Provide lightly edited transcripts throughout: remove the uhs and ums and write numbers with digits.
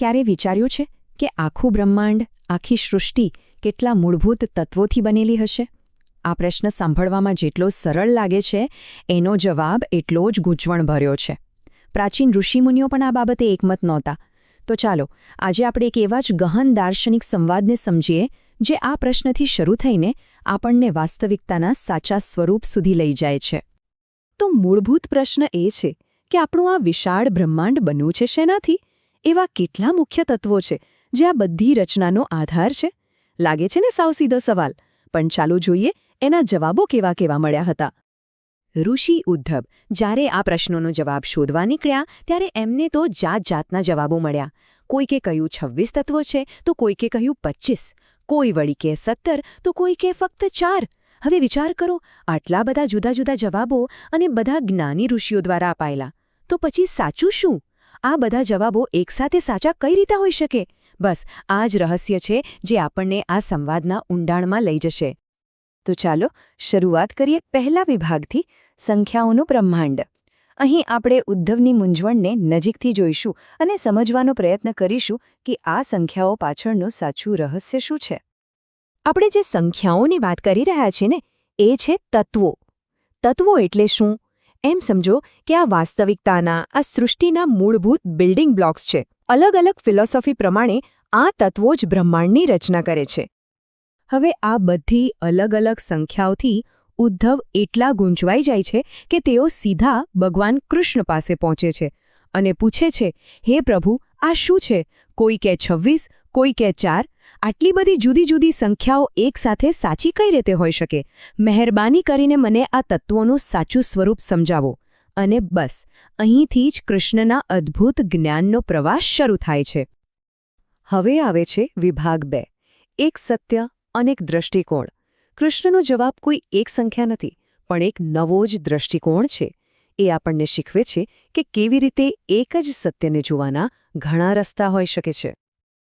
ક્યારે વિચાર્યું છે કે આખું બ્રહ્માંડ, આખી સૃષ્ટિ કેટલા મૂળભૂત તત્વોથી બનેલી હશે? આ પ્રશ્ન સાંભળવામાં જેટલો સરળ લાગે છે, એનો જવાબ એટલો જ ગૂંચવણભર્યો છે. પ્રાચીન ઋષિમુનિઓ પણ આ બાબતે એકમત નહોતા. તો ચાલો, આજે આપણે એક એવા જ ગહન દાર્શનિક સંવાદને સમજીએ, જે આ પ્રશ્નથી શરૂ થઈને આપણને વાસ્તવિકતાના સાચા સ્વરૂપ સુધી લઈ જાય છે. તો મૂળભૂત પ્રશ્ન એ છે કે આપણું આ વિશાળ બ્રહ્માંડ બન્યું છે શેનાથી? એવા કેટલા મુખ્ય તત્વો છે જે આ બધી રચનાનો આધાર છે? લાગે છે ને સાવ સીધો સવાલ, પણ ચાલો જોઈએ એના જવાબો કેવા કેવા મળ્યા હતા. ઋષિ ઉદ્ધવ જ્યારે આ પ્રશ્નોનો જવાબ શોધવા નીકળ્યા ત્યારે એમને તો જાતજાતના જવાબો મળ્યા. કોઈકે કહ્યું 26 તત્વો છે તો કોઈકે કહ્યું 25, કોઈ વળી કે 17 તો કોઈકે ફક્ત 4. હવે વિચાર કરો, આટલા બધા જુદા જુદા જવાબો અને બધા જ્ઞાની ઋષિઓ દ્વારા અપાયેલા, તો પછી સાચું શું? આ બધા જવાબો એકસાથે સાચા કઈ રીતે હોઈ શકે? બસ આ જ રહસ્ય છે જે આપણને આ સંવાદના ઊંડાણમાં લઈ જશે. તો ચાલો શરૂઆત કરીએ પહેલા વિભાગથી, સંખ્યાઓનું બ્રહ્માંડ. અહીં આપણે ઉદ્ધવની મૂંઝવણને નજીકથી જોઈશું અને સમજવાનો પ્રયત્ન કરીશું કે આ સંખ્યાઓ પાછળનું સાચું રહસ્ય શું છે. આપણે જે સંખ્યાઓની વાત કરી રહ્યા છીએ ને, એ છે તત્વો. તત્વો એટલે શું? એમ સમજો કે આ વાસ્તવિકતાના, આ સૃષ્ટિના મૂળભૂત બિલ્ડિંગ બ્લોક્સ છે. અલગ અલગ ફિલોસોફી પ્રમાણે આ તત્વો જ બ્રહ્માંડની રચના કરે છે. હવે આ બધી અલગ અલગ સંખ્યાઓથી ઉદ્ધવ એટલા ગૂંચવાઈ જાય છે કે તેઓ સીધા ભગવાન કૃષ્ણ પાસે પહોંચે છે અને પૂછે છે, હે પ્રભુ, આ શું છે? કોઈ કે 26, કોઈ કે 4. આટલી બધી જુદી જુદી સંખ્યાઓ એકસાથે સાચી કઈ રીતે હોઈ શકે? મહેરબાની કરીને મને આ તત્વોનું સાચું સ્વરૂપ સમજાવો. અને બસ અહીંથી જ કૃષ્ણના અદ્ભુત જ્ઞાનનો પ્રવાસ શરૂ થાય છે. હવે આવે છે વિભાગ 2, એક સત્ય અને એક દ્રષ્ટિકોણ. કૃષ્ણનો જવાબ કોઈ એક સંખ્યા નથી, પણ એક નવો જ દ્રષ્ટિકોણ છે. એ આપણને શીખવે છે કે કેવી રીતે એક જ સત્યને જોવાના ઘણા રસ્તા હોઈ શકે છે.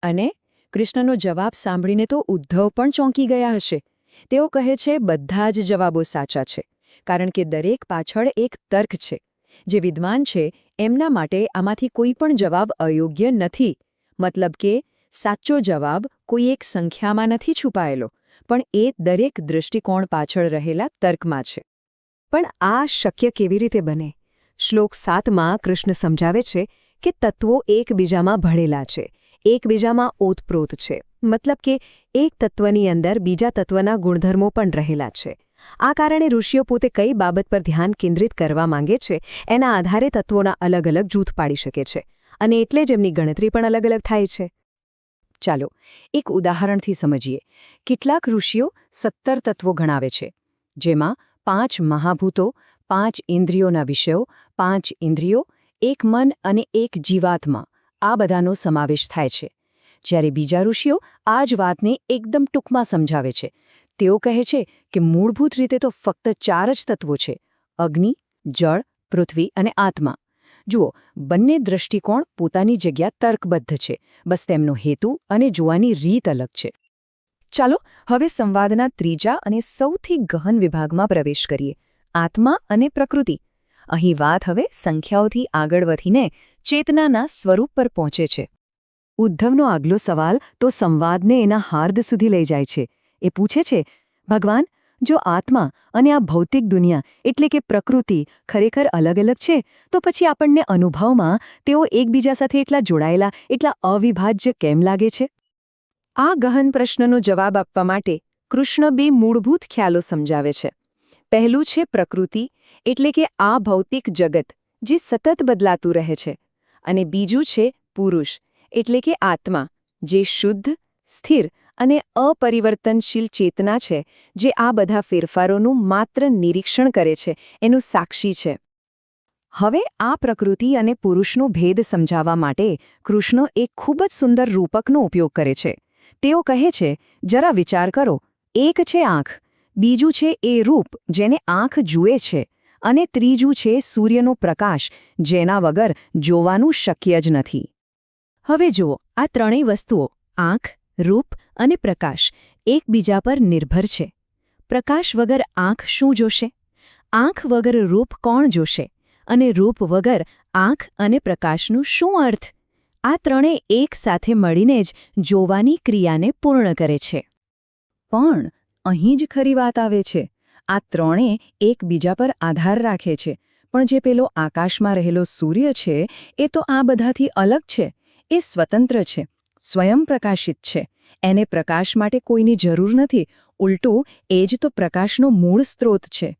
અને કૃષ્ણનો જવાબ સાંભળીને તો ઉદ્ધવ પણ ચોંકી ગયા હશે. તેઓ કહે છે બધા જ જવાબો સાચા છે, કારણ કે દરેક પાછળ એક તર્ક છે. જે વિદ્વાન છે એમના માટે આમાંથી કોઈ પણ જવાબ અયોગ્ય નથી. મતલબ કે સાચો જવાબ કોઈ એક સંખ્યામાં નથી છુપાયેલો, પણ એ દરેક દૃષ્ટિકોણ પાછળ રહેલા તર્કમાં છે. પણ આ શક્ય કેવી રીતે બને? શ્લોક 7માં કૃષ્ણ સમજાવે છે કે તત્વો એકબીજામાં ભળેલા છે, એકબીજામાં ઓતપ્રોત છે. મતલબ કે એક તત્વની અંદર બીજા તત્વના ગુણધર્મો પણ રહેલા છે. આ કારણે ઋષિઓ પોતે કઈ બાબત પર ધ્યાન કેન્દ્રિત કરવા માંગે છે એના આધારે તત્વોના અલગ અલગ જૂથ પાડી શકે છે, અને એટલે જ એમની ગણતરી પણ અલગ અલગ થાય છે. ચાલો એક ઉદાહરણથી સમજીએ. કેટલાક ઋષિઓ 17 તત્વો ગણાવે છે, જેમાં 5 મહાભૂતો, 5 ઇન્દ્રિયોના વિષયો, 5 ઇન્દ્રિયો, 1 મન અને 1 જીવાત્મા, આ બધાનો સમાવેશ થાય છે. જ્યારે બીજા ઋષિઓ આ જ વાતને એકદમ ટૂંકમાં સમજાવે છે. તેઓ કહે છે કે મૂળભૂત રીતે તો ફક્ત 4 જ તત્વો છે: અગ્નિ, જળ, પૃથ્વી અને આત્મા. જુઓ, બંને દૃષ્ટિકોણ પોતાની જગ્યા તર્કબદ્ધ છે, બસ તેમનો હેતુ અને જોવાની રીત અલગ છે. ચાલો હવે સંવાદના ત્રીજા અને સૌથી ગહન વિભાગમાં પ્રવેશ કરીએ, આત્મા અને પ્રકૃતિ. અહીં વાત હવે સંખ્યાઓથી આગળ વધીને ચેતનાના સ્વરૂપ પર પહોંચે છે. ઉદ્ધવનો આગલો સવાલ તો સંવાદને એના હાર્દ સુધી લઈ જાય છે. એ પૂછે છે, ભગવાન, જો આત્મા અને આ ભૌતિક દુનિયા એટલે કે પ્રકૃતિ ખરેખર અલગ અલગ છે, તો પછી આપણને અનુભવમાં તેઓ એકબીજા સાથે એટલા જોડાયેલા, એટલા અવિભાજ્ય કેમ લાગે છે? આ ગહન પ્રશ્નનો જવાબ આપવા માટે કૃષ્ણ 2 મૂળભૂત ખ્યાલો સમજાવે છે. પહેલું છે પ્રકૃતિ, એટલે કે આ ભૌતિક જગત જે સતત બદલાતું રહે છે, અને બીજું છે પુરુષ, એટલે કે આત્મા, જે શુદ્ધ, સ્થિર અને અપરિવર્તનશીલ ચેતના છે, જે આ બધા ફેરફારોનું માત્ર નિરીક્ષણ કરે છે, એનું સાક્ષી છે. હવે આ પ્રકૃતિ અને પુરુષનો ભેદ સમજાવવા માટે કૃષ્ણ એક ખૂબ જ સુંદર રૂપકનો ઉપયોગ કરે છે. તેઓ કહે છે, જરા વિચાર કરો, એક છે આંખ, બીજું છે એ રૂપ જેને આંખ જુએ છે, અને ત્રીજું છે સૂર્યનો પ્રકાશ, જેના વગર જોવાનું શક્ય જ નથી. હવે જુઓ, આ ત્રણેય વસ્તુઓ આંખ, રૂપ અને પ્રકાશ એકબીજા પર નિર્ભર છે. પ્રકાશ વગર આંખ શું જોશે? આંખ વગર રૂપ કોણ જોશે? અને રૂપ વગર આંખ અને પ્રકાશનું શું અર્થ? આ ત્રણે એક સાથે મળીને જ જોવાની ક્રિયાને પૂર્ણ કરે છે. પણ અહીં જ ખરી વાત આવે છે. આ ત્રણે એકબીજા પર આધાર રાખે છે, પણ જે પેલો આકાશમાં રહેલો સૂર્ય છે એ તો આ બધાથી અલગ છે. એ સ્વતંત્ર છે, સ્વયં પ્રકાશિત છે. એને પ્રકાશ માટે કોઈની જરૂર નથી. ઉલટું એ જ તો પ્રકાશનો મૂળ સ્ત્રોત છે.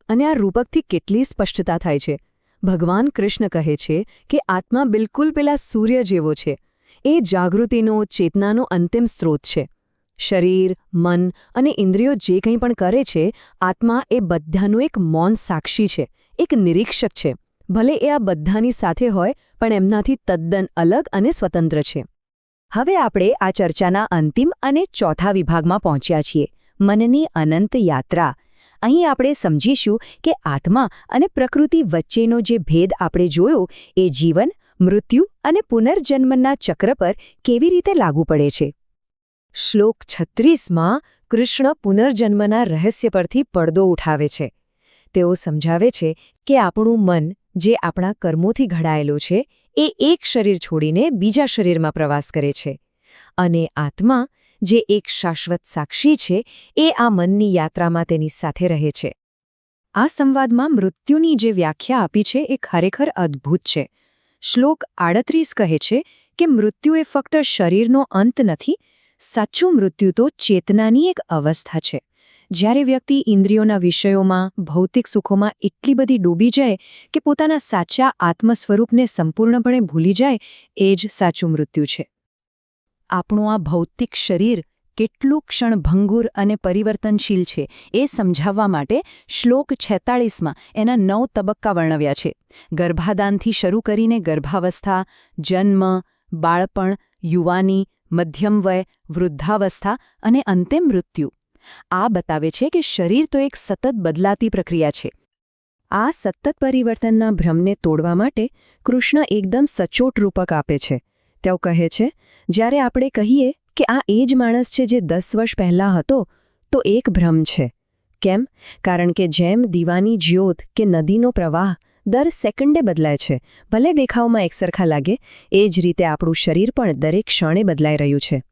અને આ રૂપકથી કેટલી સ્પષ્ટતા થાય છે. ભગવાન કૃષ્ણ કહે છે કે આત્મા બિલકુલ પેલા સૂર્ય જેવો છે. એ જાગૃતિનો, ચેતનાનો અંતિમ સ્ત્રોત છે. શરીર, મન અને ઇન્દ્રિયો જે કંઈ પણ કરે છે, આત્મા એ બધાનું એક મૌન સાક્ષી છે, એક નિરીક્ષક છે. ભલે એ આ બધાની સાથે હોય, પણ એમનાથી તદ્દન અલગ અને સ્વતંત્ર છે. હવે આપણે આ ચર્ચાના અંતિમ અને ચોથા વિભાગમાં પહોંચ્યા છીએ, મનની અનંત યાત્રા. અહીં આપણે સમજીશું કે આત્મા અને પ્રકૃતિ વચ્ચેનો જે ભેદ આપણે જોયો એ જીવન, મૃત્યુ અને પુનર્જન્મના ચક્ર પર કેવી રીતે લાગુ પડે છે. શ્લોક 36માં કૃષ્ણ પુનર્જન્મના રહસ્ય પરથી પડદો ઉઠાવે છે. તેઓ સમજાવે છે કે આપણું મન, જે આપણા કર્મોથી ઘડાયેલું છે, એ એક શરીર છોડીને બીજા શરીરમાં પ્રવાસ કરે છે. અને આત્મા, જે એક શાશ્વત સાક્ષી છે, એ આ મનની યાત્રામાં તેની સાથે રહે છે. આ સંવાદમાં મૃત્યુની જે વ્યાખ્યા આપી છે એ ખરેખર અદ્ભુત છે. શ્લોક 38 કહે છે કે મૃત્યુ એ ફક્ત શરીરનો અંત નથી, સાચું મૃત્યુ તો ચેતનાની એક અવસ્થા છે. જ્યારે વ્યક્તિ ઇન્દ્રિયોના વિષયોમાં, ભૌતિક સુખોમાં એટલી બધી ડૂબી જાય કે પોતાના સાચા આત્મ-સ્વરૂપને સંપૂર્ણપણે ભૂલી જાય, એ જ સાચું મૃત્યુ છે. આપણું આ ભૌતિક શરીર કેટલું ક્ષણભંગુર અને પરિવર્તનશીલ છે એ સમજાવવા માટે શ્લોક 46માં એના 9 તબક્કા વર્ણવ્યા છે. ગર્ભાદાનથી શરૂ કરીને ગર્ભાવસ્થા, જન્મ, બાળપણ, યુવાની, મધ્યમ વય, વૃદ્ધાવસ્થા અને અંતે મૃત્યુ. આ બતાવે છે કે શરીર તો એક સતત બદલાતી પ્રક્રિયા છે. આ સતત પરિવર્તનના ભ્રમને તોડવા માટે કૃષ્ણ એકદમ સચોટ રૂપક આપે છે. તેઓ કહે છે, જ્યારે આપણે કહીએ કે આ એ જ માણસ છે જે 10 વર્ષ પહેલાં હતો, તો એક ભ્રમ છે. કેમ? કારણ કે જેમ દીવાની જ્યોત કે નદીનો પ્રવાહ દર સેકન્ડે બદલાય છે, ભલે દેખાવમાં એકસરખા લાગે, એ જ રીતે આપણું શરીર પણ દરેક ક્ષણે બદલાઈ રહ્યું છે.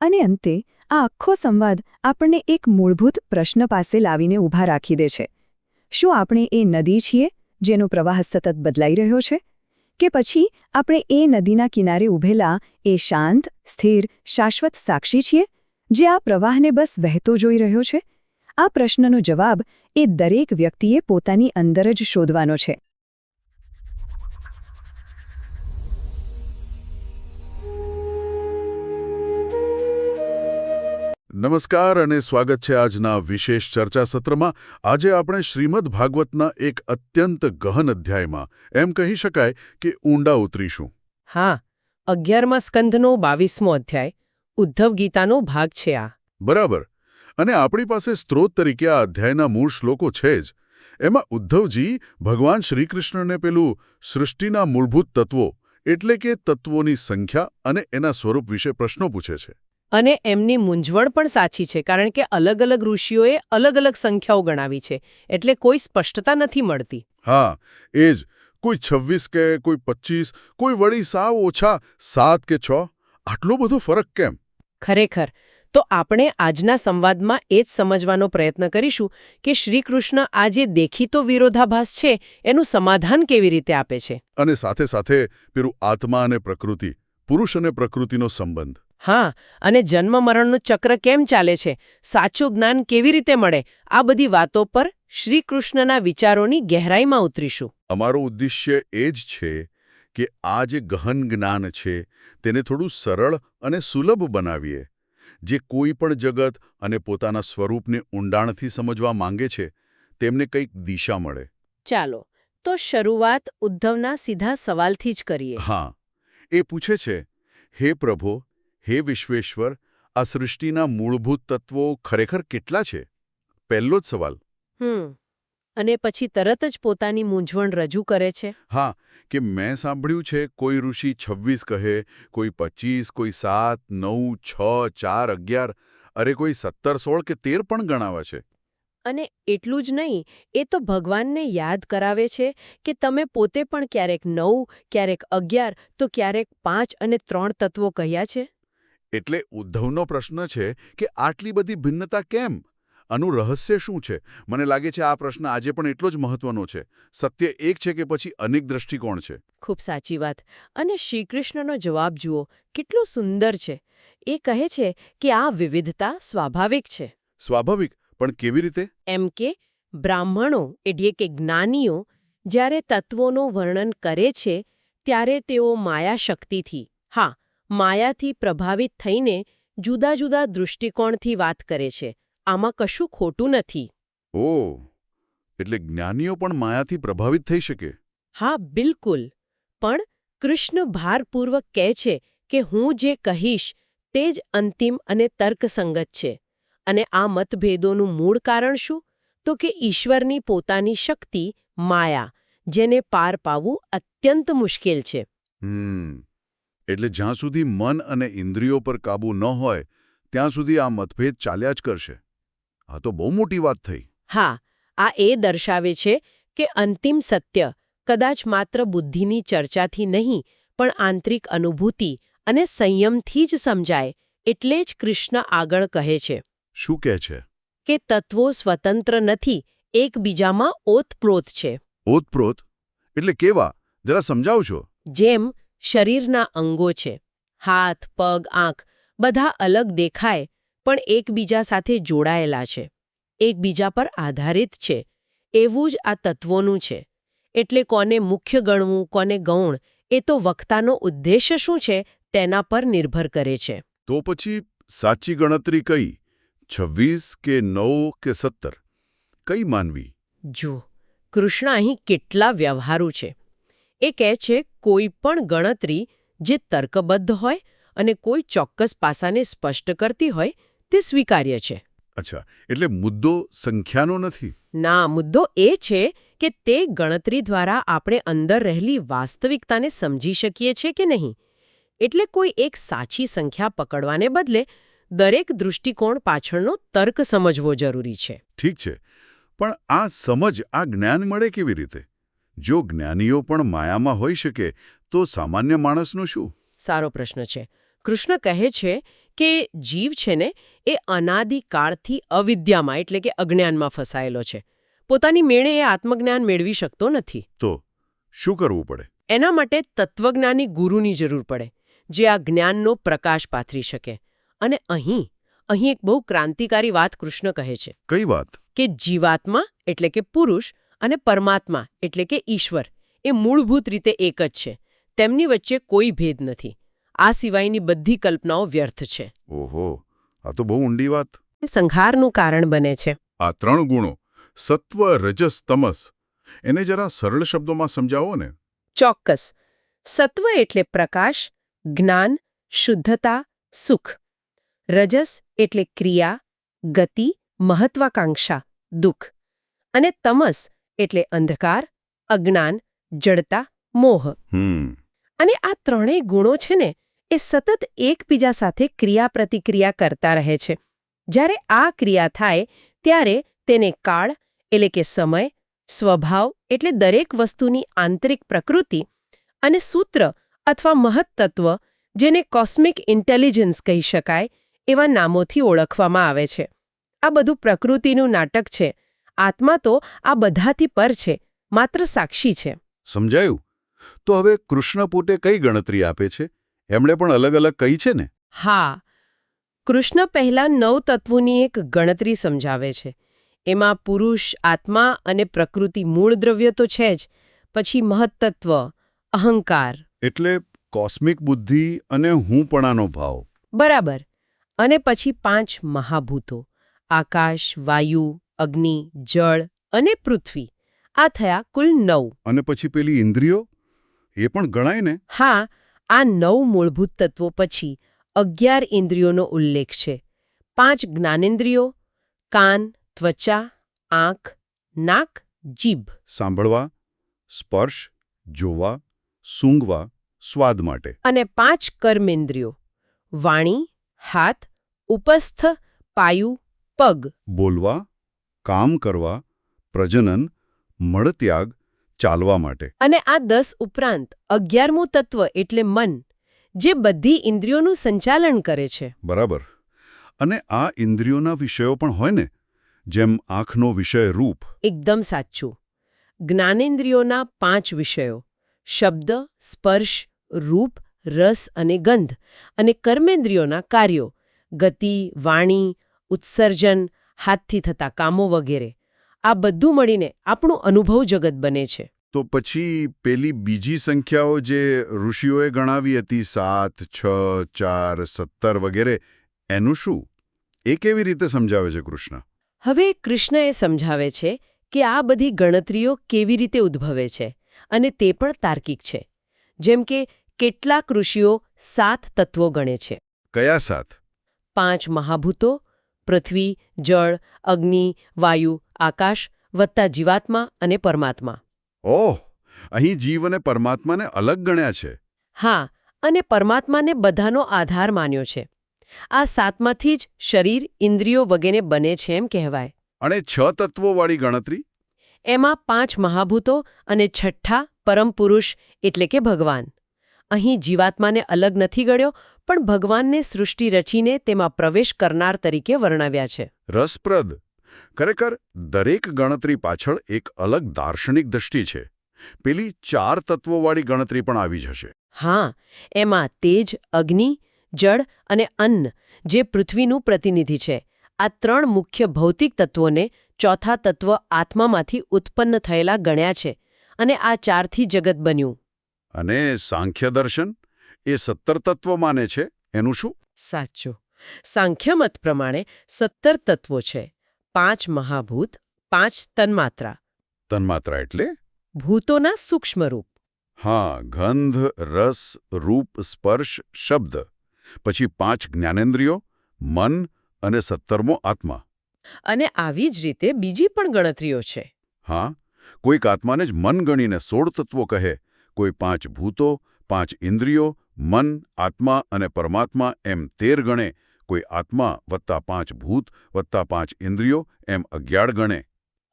અને અંતે આ આખો સંવાદ આપણને એક મૂળભૂત પ્રશ્ન પાસે લાવીને ઊભા રાખી દે છે. શું આપણે એ નદી છીએ જેનો પ્રવાહ સતત બદલાઈ રહ્યો છે? કે પછી આપણે એ નદીના કિનારે ઊભેલા એ શાંત, સ્થિર, શાશ્વત સાક્ષી છીએ, જે આ પ્રવાહને બસ વહેતો જોઈ રહ્યો છે? આ પ્રશ્નનો જવાબ એ દરેક વ્યક્તિએ પોતાની અંદર જ શોધવાનો છે. નમસ્કાર અને સ્વાગત છે આજના વિશેષ ચર્ચા સત્રમાં. આજે આપણે શ્રીમદ ભાગવતના એક અત્યંત ગહન અધ્યાયમાં, એમ કહી શકાય કે ઊંડા ઉતરીશું. હા, 11મા સ્કંધનો 22મો અધ્યાય, ઉદ્ધવ ગીતાનો ભાગ છે આ. બરાબર. અને આપણી પાસે સ્ત્રોત તરીકે આ અધ્યાયના મૂળ શ્લોકો છે જ. એમાં ઉદ્ધવજી ભગવાન શ્રીકૃષ્ણને પેલું સૃષ્ટિના મૂળભૂત તત્વો, એટલે કે તત્વોની સંખ્યા અને એના સ્વરૂપ વિશે પ્રશ્નો પૂછે છે. અને એમની મૂંઝવણ પણ સાચી છે, કારણ કે અલગ અલગ ઋષિઓએ અલગ અલગ સંખ્યાઓ ગણાવી છે, એટલે કોઈ સ્પષ્ટતા નથી મળતી. હા, એ જ. કોઈ 26 કે કોઈ 25, કોઈ વળી સાવ ઓછા 7 કે 6. આટલો બધો ફરક કેમ? ખરેખર તો આપણે આજના સંવાદમાં એ જ સમજવાનો પ્રયત્ન કરીશું કે શ્રીકૃષ્ણ આ જે દેખીતો વિરોધાભાસ છે એનું સમાધાન કેવી રીતે આપે છે. અને સાથે સાથે પેલું આત્મા અને પ્રકૃતિ, પુરુષ અને પ્રકૃતિનો સંબંધ. હા, અને જન્મ મરણનું ચક્ર કેમ ચાલે છે, સાચું જ્ઞાન કેવી રીતે મળે, આ બધી વાતો પર શ્રીકૃષ્ણના વિચારોની ગહેરાઈમાં ઉતરીશું. અમારો ઉદ્દેશ્ય એ જ છે કે આ જે ગહન જ્ઞાન છે તેને થોડું સરળ અને સુલભ બનાવીએ. જે કોઈ પણ જગત અને પોતાના સ્વરૂપને ઊંડાણથી સમજવા માંગે છે તેમને કંઈક દિશા મળે. ચાલો, તો શરૂઆત ઉદ્ધવના સીધા સવાલથી જ કરીએ. હા, એ પૂછે છે, હે પ્રભો, હે વિશ્વેશ્વર, આ સૃષ્ટિના મૂળભૂત તત્વો ખરેખર કેટલા છે? પહેલો જ સવાલ. અને પછી તરત જ પોતાની મૂંઝવણ રજૂ કરે છે. હા, કે મેં સાંભળ્યું છે કોઈ ઋષિ 26 કહે, કોઈ 25, કોઈ 7, 9, 6, 4, 11, અરે કોઈ 17, 16 કે 13 પણ ગણાવે છે. અને એટલું જ નહીં, એ તો ભગવાનને યાદ કરાવે છે કે તમે પોતે પણ ક્યારેક 9, ક્યારેક 11 તો ક્યારેક 5 અને 3 તત્વો કહ્યા છે. એટલે ઉદ્ધવનો પ્રશ્ન છે કે આટલી બધી ભિન્નતા કેમ? આનું રહસ્ય શું છે? મને લાગે છે આ પ્રશ્ન આજે પણ એટલો જ મહત્વનો છે. સત્ય એક છે કે પછી અનેક દ્રષ્ટિકોણ છે? ખૂબ સાચી વાત. અને શ્રીકૃષ્ણનો જવાબ જુઓ, કેટલો સુંદર છે. એ કહે છે કે આ વિવિધતા સ્વાભાવિક છે. સ્વાભાવિક, પણ કેવી રીતે? એમ કે બ્રાહ્મણો એટલે કે જ્ઞાનીઓ જ્યારે તત્વોનું વર્ણન કરે છે ત્યારે તેઓ માયાશક્તિથી, હા, માયાથી પ્રભાવિત થઈને જુદા જુદા દૃષ્ટિકોણથી વાત કરે છે. આમાં કશું ખોટું નથી. ઓહ, એટલે જ્ઞાનીઓ પણ માયાથી પ્રભાવિત થઈ શકે? હા, બિલકુલ. પણ કૃષ્ણ ભારપૂર્વક કહે છે કે હું જે કહીશ તે જ અંતિમ અને તર્કસંગત છે. અને આ મતભેદોનું મૂળ કારણ શું? તો કે ઈશ્વરની પોતાની શક્તિ, માયા, જેને પાર પાવવું અત્યંત મુશ્કેલ છે. એટલે જ્યાં સુધી મન અને ઇન્દ્રિયો પર કાબૂ ન હોય ત્યાં સુધી આ મતભેદ ચાલ્યા જ કરશે. આ તો બહુ મોટી વાત થઈ. હા, આ એ દર્શાવે છે કે અંતિમ સત્ય કદાચ માત્ર બુદ્ધિની ચર્ચાથી નહીં, પણ આંતરિક અનુભૂતિ અને સંયમથી જ સમજાય. એટલે જ કૃષ્ણ આગળ કહે છે. શું કહે છે? કે તત્વો સ્વતંત્ર નથી, એકબીજામાં ઓતપ્રોત છે. ઓતપ્રોત એટલે કેવા? જરા સમજાવશો. જેમ શરીરના અંગો છે, હાથ, પગ, આંખ, બધા અલગ દેખાય પણ એકબીજા સાથે જોડાયેલા છે, એકબીજા પર આધારિત છે. એવું જ આ તત્વોનું છે. એટલે કોને મુખ્ય ગણવું, કોને ગૌણ, એ તો વક્તાનો ઉદ્દેશ્ય શું છે તેના પર નિર્ભર કરે છે. તો પછી સાચી ગણતરી કઈ? 26 કે 9 કે 17? કઈ માનવી? જુઓ, કૃષ્ણ અહીં કેટલા વ્યવહારુ છે. એ કહે છે કોઈ પણ ગણતરી જે તર્કબદ્ધ હોય અને કોઈ ચોક્કસ પાસાને સ્પષ્ટ કરતી હોય તે સ્વીકાર્ય છે. અચ્છા, એટલે મુદ્દો સંખ્યાનો નથી? ના, મુદ્દો એ છે કે તે ગણતરી દ્વારા આપણે અંદર રહેલી વાસ્તવિકતાને સમજી શકીએ છીએ કે નહીં. એટલે કોઈ એક સાચી સંખ્યા પકડવાને બદલે દરેક દૃષ્ટિકોણ પાછળનો તર્ક સમજવો જરૂરી છે. ઠીક છે, પણ આ સમજ, આ જ્ઞાન મળે કેવી રીતે? જો જ્ઞાનીઓ પણ માયામાં હોઈ શકે તો સામાન્ય માણસનું શું? સારો પ્રશ્ન છે. કૃષ્ણ કહે છે કે જીવ છે ને એ અનાદિકાળથી અવિદ્યામાં એટલે કે અજ્ઞાનમાં ફસાયેલો છે. પોતાની મેળે એ આત્મજ્ઞાન મેળવી શકતો નથી. તો શું કરવું પડે? એના માટે તત્વજ્ઞાની ગુરુની જરૂર પડે, જે આ જ્ઞાનનો પ્રકાશ પાથરી શકે. અને અહીં એક બહુ ક્રાંતિકારી વાત કૃષ્ણ કહે છે. કઈ વાત? કે જીવાત્મા એટલે કે પુરુષ અને પરમાત્મા એટલે કે ઈશ્વર એ મૂળભૂત રીતે એક જ છે. તેમની વચ્ચે કોઈ ભેદ નથી. આ સિવાયની બધી કલ્પનાઓ વ્યર્થ છે. ઓહો, આ તો બહુ ઊંડી વાત. એ સંહારનું કારણ બને છે. આ 3 ગુણો, સત્વ, રજસ, તમસ, એને જરા સરળ શબ્દોમાં સમજાવો ને. ચોક્કસ. સત્વ એટલે પ્રકાશ, જ્ઞાન, શુદ્ધતા, સુખ. રજસ એટલે ક્રિયા, ગતિ, મહત્વાકાંક્ષા, દુઃખ. અને તમસ એટલે અંધકાર, અજ્ઞાન, જડતા, મોહ. અને આ ત્રણેય ગુણો છે ને એ સતત એકબીજા સાથે ક્રિયા પ્રતિક્રિયા કરતા રહે છે. જ્યારે આ ક્રિયા થાય ત્યારે તેને કાળ એટલે કે સમય, સ્વભાવ એટલે દરેક વસ્તુની આંતરિક પ્રકૃતિ અને સૂત્ર અથવા મહત્તત્વ, જેને કોસ્મિક ઇન્ટેલિજન્સ કહી શકાય, એવા નામોથી ઓળખવામાં આવે છે. આ બધું પ્રકૃતિનું નાટક છે. આત્મા તો આ બધાથી પર છે, માત્ર સાક્ષી છે. સમજાયું. તો હવે કૃષ્ણ પોતે કઈ ગણતરી આપે છે? એમણે પણ અલગ અલગ કહી છે ને? હા, કૃષ્ણ પહેલા 9 તત્વોની એક ગણતરી સમજાવે છે. એમાં પુરુષ, આત્મા અને પ્રકૃતિ મૂળ દ્રવ્ય તો છે જ, પછી મહત્તત્વ, અહંકાર એટલે કોસ્મિક બુદ્ધિ અને હુંપણાનો ભાવ. બરાબર. અને પછી 5 મહાભૂતો, આકાશ, વાયુ, અગ્નિ, જળ અને પૃથ્વી. આ થયા કુલ 9. અને પછી પેલી ઇન્દ્રિયો, એ પણ ગણાય ને? હા, આ 9 મૂળભૂત તત્વો પછી 11 ઇન્દ્રિયોનો ઉલ્લેખ છે. 5 જ્ઞાનેન્દ્રિયો, કાન, ત્વચા, આંખ, નાક, જીભ. સાંભળવા, સ્પર્શ, જોવા, સૂંઘવા, સ્વાદ માટે. અને 5 કર્મેન્દ્રિયો, વાણી, હાથ, ઉપસ્થ, પાયુ, પગ. બોલવા, કામ કરવા, પ્રજનન, મળત્યાગ, ચાલવા માટે. અને આ 10 ઉપરાંત 11મું તત્વ એટલે મન, જે બધી ઇન્દ્રિયોનું સંચાલન કરે છે. બરાબર. અને આ ઇન્દ્રિયોના વિષયો પણ હોય ને, જેમ આંખનો વિષય રૂપ. એકદમ સાચું. જ્ઞાનેન્દ્રિયોના 5 વિષયો શબ્દ, સ્પર્શ, રૂપ, રસ અને ગંધ, અને કર્મેન્દ્રિયોના કાર્યો ગતિ, વાણી, ઉત્સર્જન, હાથથી થતા કામો વગેરે. આ બધું મળીને આપણું અનુભવ જગત બને છે. તો પછી પેલી બીજી સંખ્યાઓ જે ઋષિઓએ ગણાવી હતી 7, 6, 4, 17 વગેરે, એનું શું? એ કેવી રીતે સમજાવે છે કૃષ્ણ? હવે કૃષ્ણ એ સમજાવે છે કે આ બધી ગણતરીઓ કેવી રીતે ઉદ્ભવે છે, અને તે પણ તાર્કિક છે. જેમ કે કેટલાક ઋષિઓ 7 તત્વો ગણે છે. કયા 7? 5 મહાભૂતો, પૃથ્વી, જળ, અગ્નિ, વાયુ, આકાશ, વત્તા જીવાત્મા અને પરમાત્મા. ઓહ, અહીં જીવ અને પરમાત્માને અલગ ગણ્યા છે. હા, અને પરમાત્માને બધાનો આધાર માન્યો છે. આ 7માંથી જ શરીર, ઇન્દ્રિયો વગેરે બને છે એમ કહેવાય. અને 6 તત્વોવાળી ગણતરી? એમાં 5 મહાભૂતો અને છઠ્ઠા પરમ પુરુષ એટલે કે ભગવાન. અહીં જીવાત્માને અલગ નથી ગણ્યો, પણ ભગવાનને સૃષ્ટિ રચીને તેમાં પ્રવેશ કરનાર તરીકે વર્ણવ્યા છે. રસપ્રદ. ખરેખર દરેક ગણતરી પાછળ એક અલગ દાર્શનિક દૃષ્ટિ છે. પેલી 4 તત્વોવાળી ગણતરી પણ આવી જશે. હા, એમાં તેજ, અગ્નિ, જળ અને અન્ન, જે પૃથ્વીનું પ્રતિનિધિ છે, આ 3 મુખ્ય ભૌતિક તત્વોને ચોથા તત્વ આત્મામાંથી ઉત્પન્ન થયેલા ગણ્યા છે, અને આ 4થી જગત બન્યું. અને સાંખ્ય દર્શન એ 17 તત્વો માને છે, એનું શું? સાચું. સાંખ્ય મત પ્રમાણે 17 તત્વો છે. 5 મહાભૂત, 5 તન્માત્રા. તન્માત્રા એટલે? ભૂતોના સૂક્ષ્મ રૂપ. હા, ગંધ, રસ, રૂપ, સ્પર્શ, શબ્દ. પછી 5 જ્ઞાનેન્દ્રિયો, મન અને 17મો આત્મા. અને આવી જ રીતે બીજી પણ ગણતરીઓ છે. હા, કોઈક આત્માને જ મન ગણીને 16 તત્વો કહે, કોઈ 5 ભૂતો, 5 ઇન્દ્રિયો, મન, આત્મા અને પરમાત્મા એમ 13 ગણે, કોઈ આત્મા વત્તા 5 ભૂત વત્તા 5 ઇન્દ્રિયો એમ 11 ગણે.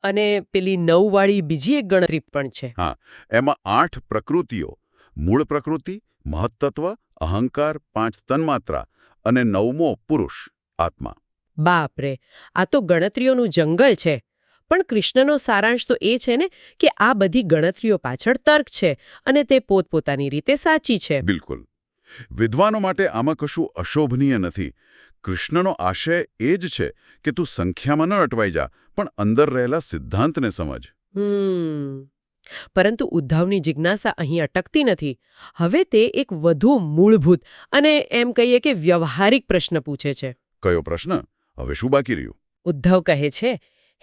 અને પેલી 9 વાળી બીજી એક ગણતરી પણ છે. હા, એમાં 8 પ્રકૃતિઓ, મૂળ પ્રકૃતિ, મહત્તત્વ, અહંકાર, 5 તન્માત્રા અને 9મો પુરુષ, આત્મા. બાપરે, આ તો ગણતરીઓનું જંગલ છે. પણ કૃષ્ણનો સારાંશ તો એ છે ને કે આ બધી ગણતરીઓ પાછળ તર્ક છે, અને તે પોતપોતાની રીતે સાચી છે. બિલકુલ. વિદ્વાનો માટે આમાં કશું અશોભનીય નથી. કૃષ્ણનો આશય એ જ છે કે તું સંખ્યામાં ન અટવાઈ જા, પણ અંદર રહેલા સિદ્ધાંતને સમજ. પરંતુ ઉદ્ધવની જિજ્ઞાસા અહીં અટકતી નથી. હવે તે એક વધુ મૂળભૂત અને એમ કહીએ કે વ્યવહારિક પ્રશ્ન પૂછે છે. કયો પ્રશ્ન? હવે શું બાકી રહ્યું? ઉદ્ધવ કહે છે,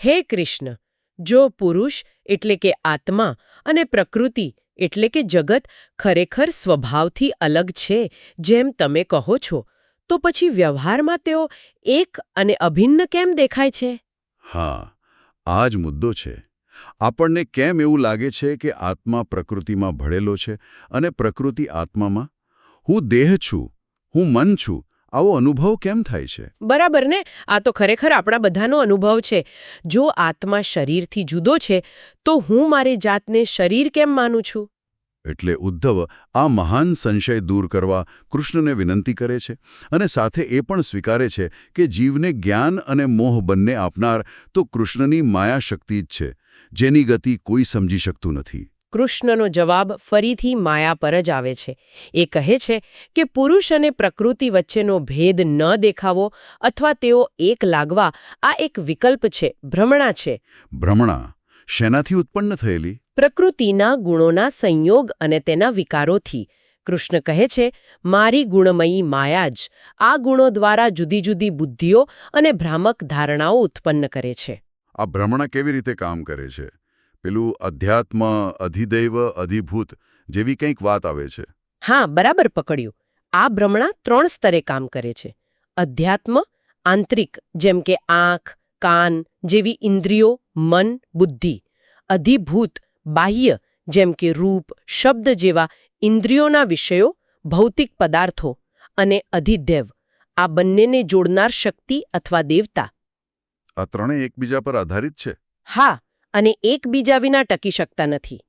હે કૃષ્ણ, જો પુરુષ એટલે કે આત્મા અને પ્રકૃતિ એટલે કે જગત ખરેખર સ્વભાવથી અલગ છે, જેમ તમે કહો છો, તો પછી વ્યવહારમાં તેઓ એક અને અભિન્ન કેમ દેખાય છે? હા, આ જ મુદ્દો છે. આપણને કેમ એવું લાગે છે કે આત્મા પ્રકૃતિમાં ભળેલો છે અને પ્રકૃતિ આત્મામાં? હું દેહ છું, હું મન છું, આવો અનુભવ કેમ થાય છે? બરાબર ને? આ તો ખરેખર આપણા બધાનો અનુભવ છે. જો આત્મા શરીરથી જુદો છે, તો હું મારી જાતને શરીર કેમ માનું છું? એટલે ઉદ્ધવ આ મહાન સંશય દૂર કરવા કૃષ્ણને વિનંતી કરે છે, અને સાથે એ પણ સ્વીકારે છે કે જીવને જ્ઞાન અને મોહ બંને આપનાર તો કૃષ્ણની માયા શક્તિ જ છે, જેની ગતિ કોઈ સમજી શકતું નથી. કૃષ્ણનો જવાબ ફરીથી માયા પર જ આવે છે. એ કહે છે કે પુરુષ અને પ્રકૃતિ વચ્ચેનો ભેદ ન દેખાવો અથવા તેઓ એક લાગવા આ એક વિકલ્પ છે, ભ્રમણા છે. ભ્રમણા શેનાથી ઉત્પન્ન થયેલી? પ્રકૃતિના ગુણોના સંયોગ અને તેના વિકારોથી. કૃષ્ણ કહે છે, મારી ગુણમયી માયા જ આ ગુણો દ્વારા જુદી જુદી બુદ્ધિઓ અને ભ્રામક ધારણાઓ ઉત્પન્ન કરે છે. આ ભ્રમણા કેવી રીતે કામ કરે છે? પેલું અધ્યાત્મ, અધિદૈવ, અધિભૂત જેવી કંઈક વાત આવે છે. હા, બરાબર પકડ્યું. આ ભ્રમણા 3 સ્તરે કામ કરે છે. અધ્યાત્મ, આંતરિક, જેમ કે આંખ, કાન જેવી ઇન્દ્રિયો, મન, બુદ્ધિ. અધિભૂત, બાહ્ય, જેમ કે રૂપ, શબ્દ જેવા ઇન્દ્રિયોના વિષયો, ભૌતિક પદાર્થો. અને અધિદૈવ, આ બંનેને જોડનાર શક્તિ અથવા દેવતા. આ ત્રણેય એકબીજા પર આધારિત છે. હા, અને એકબીજા વિના ટકી શકતા નથી.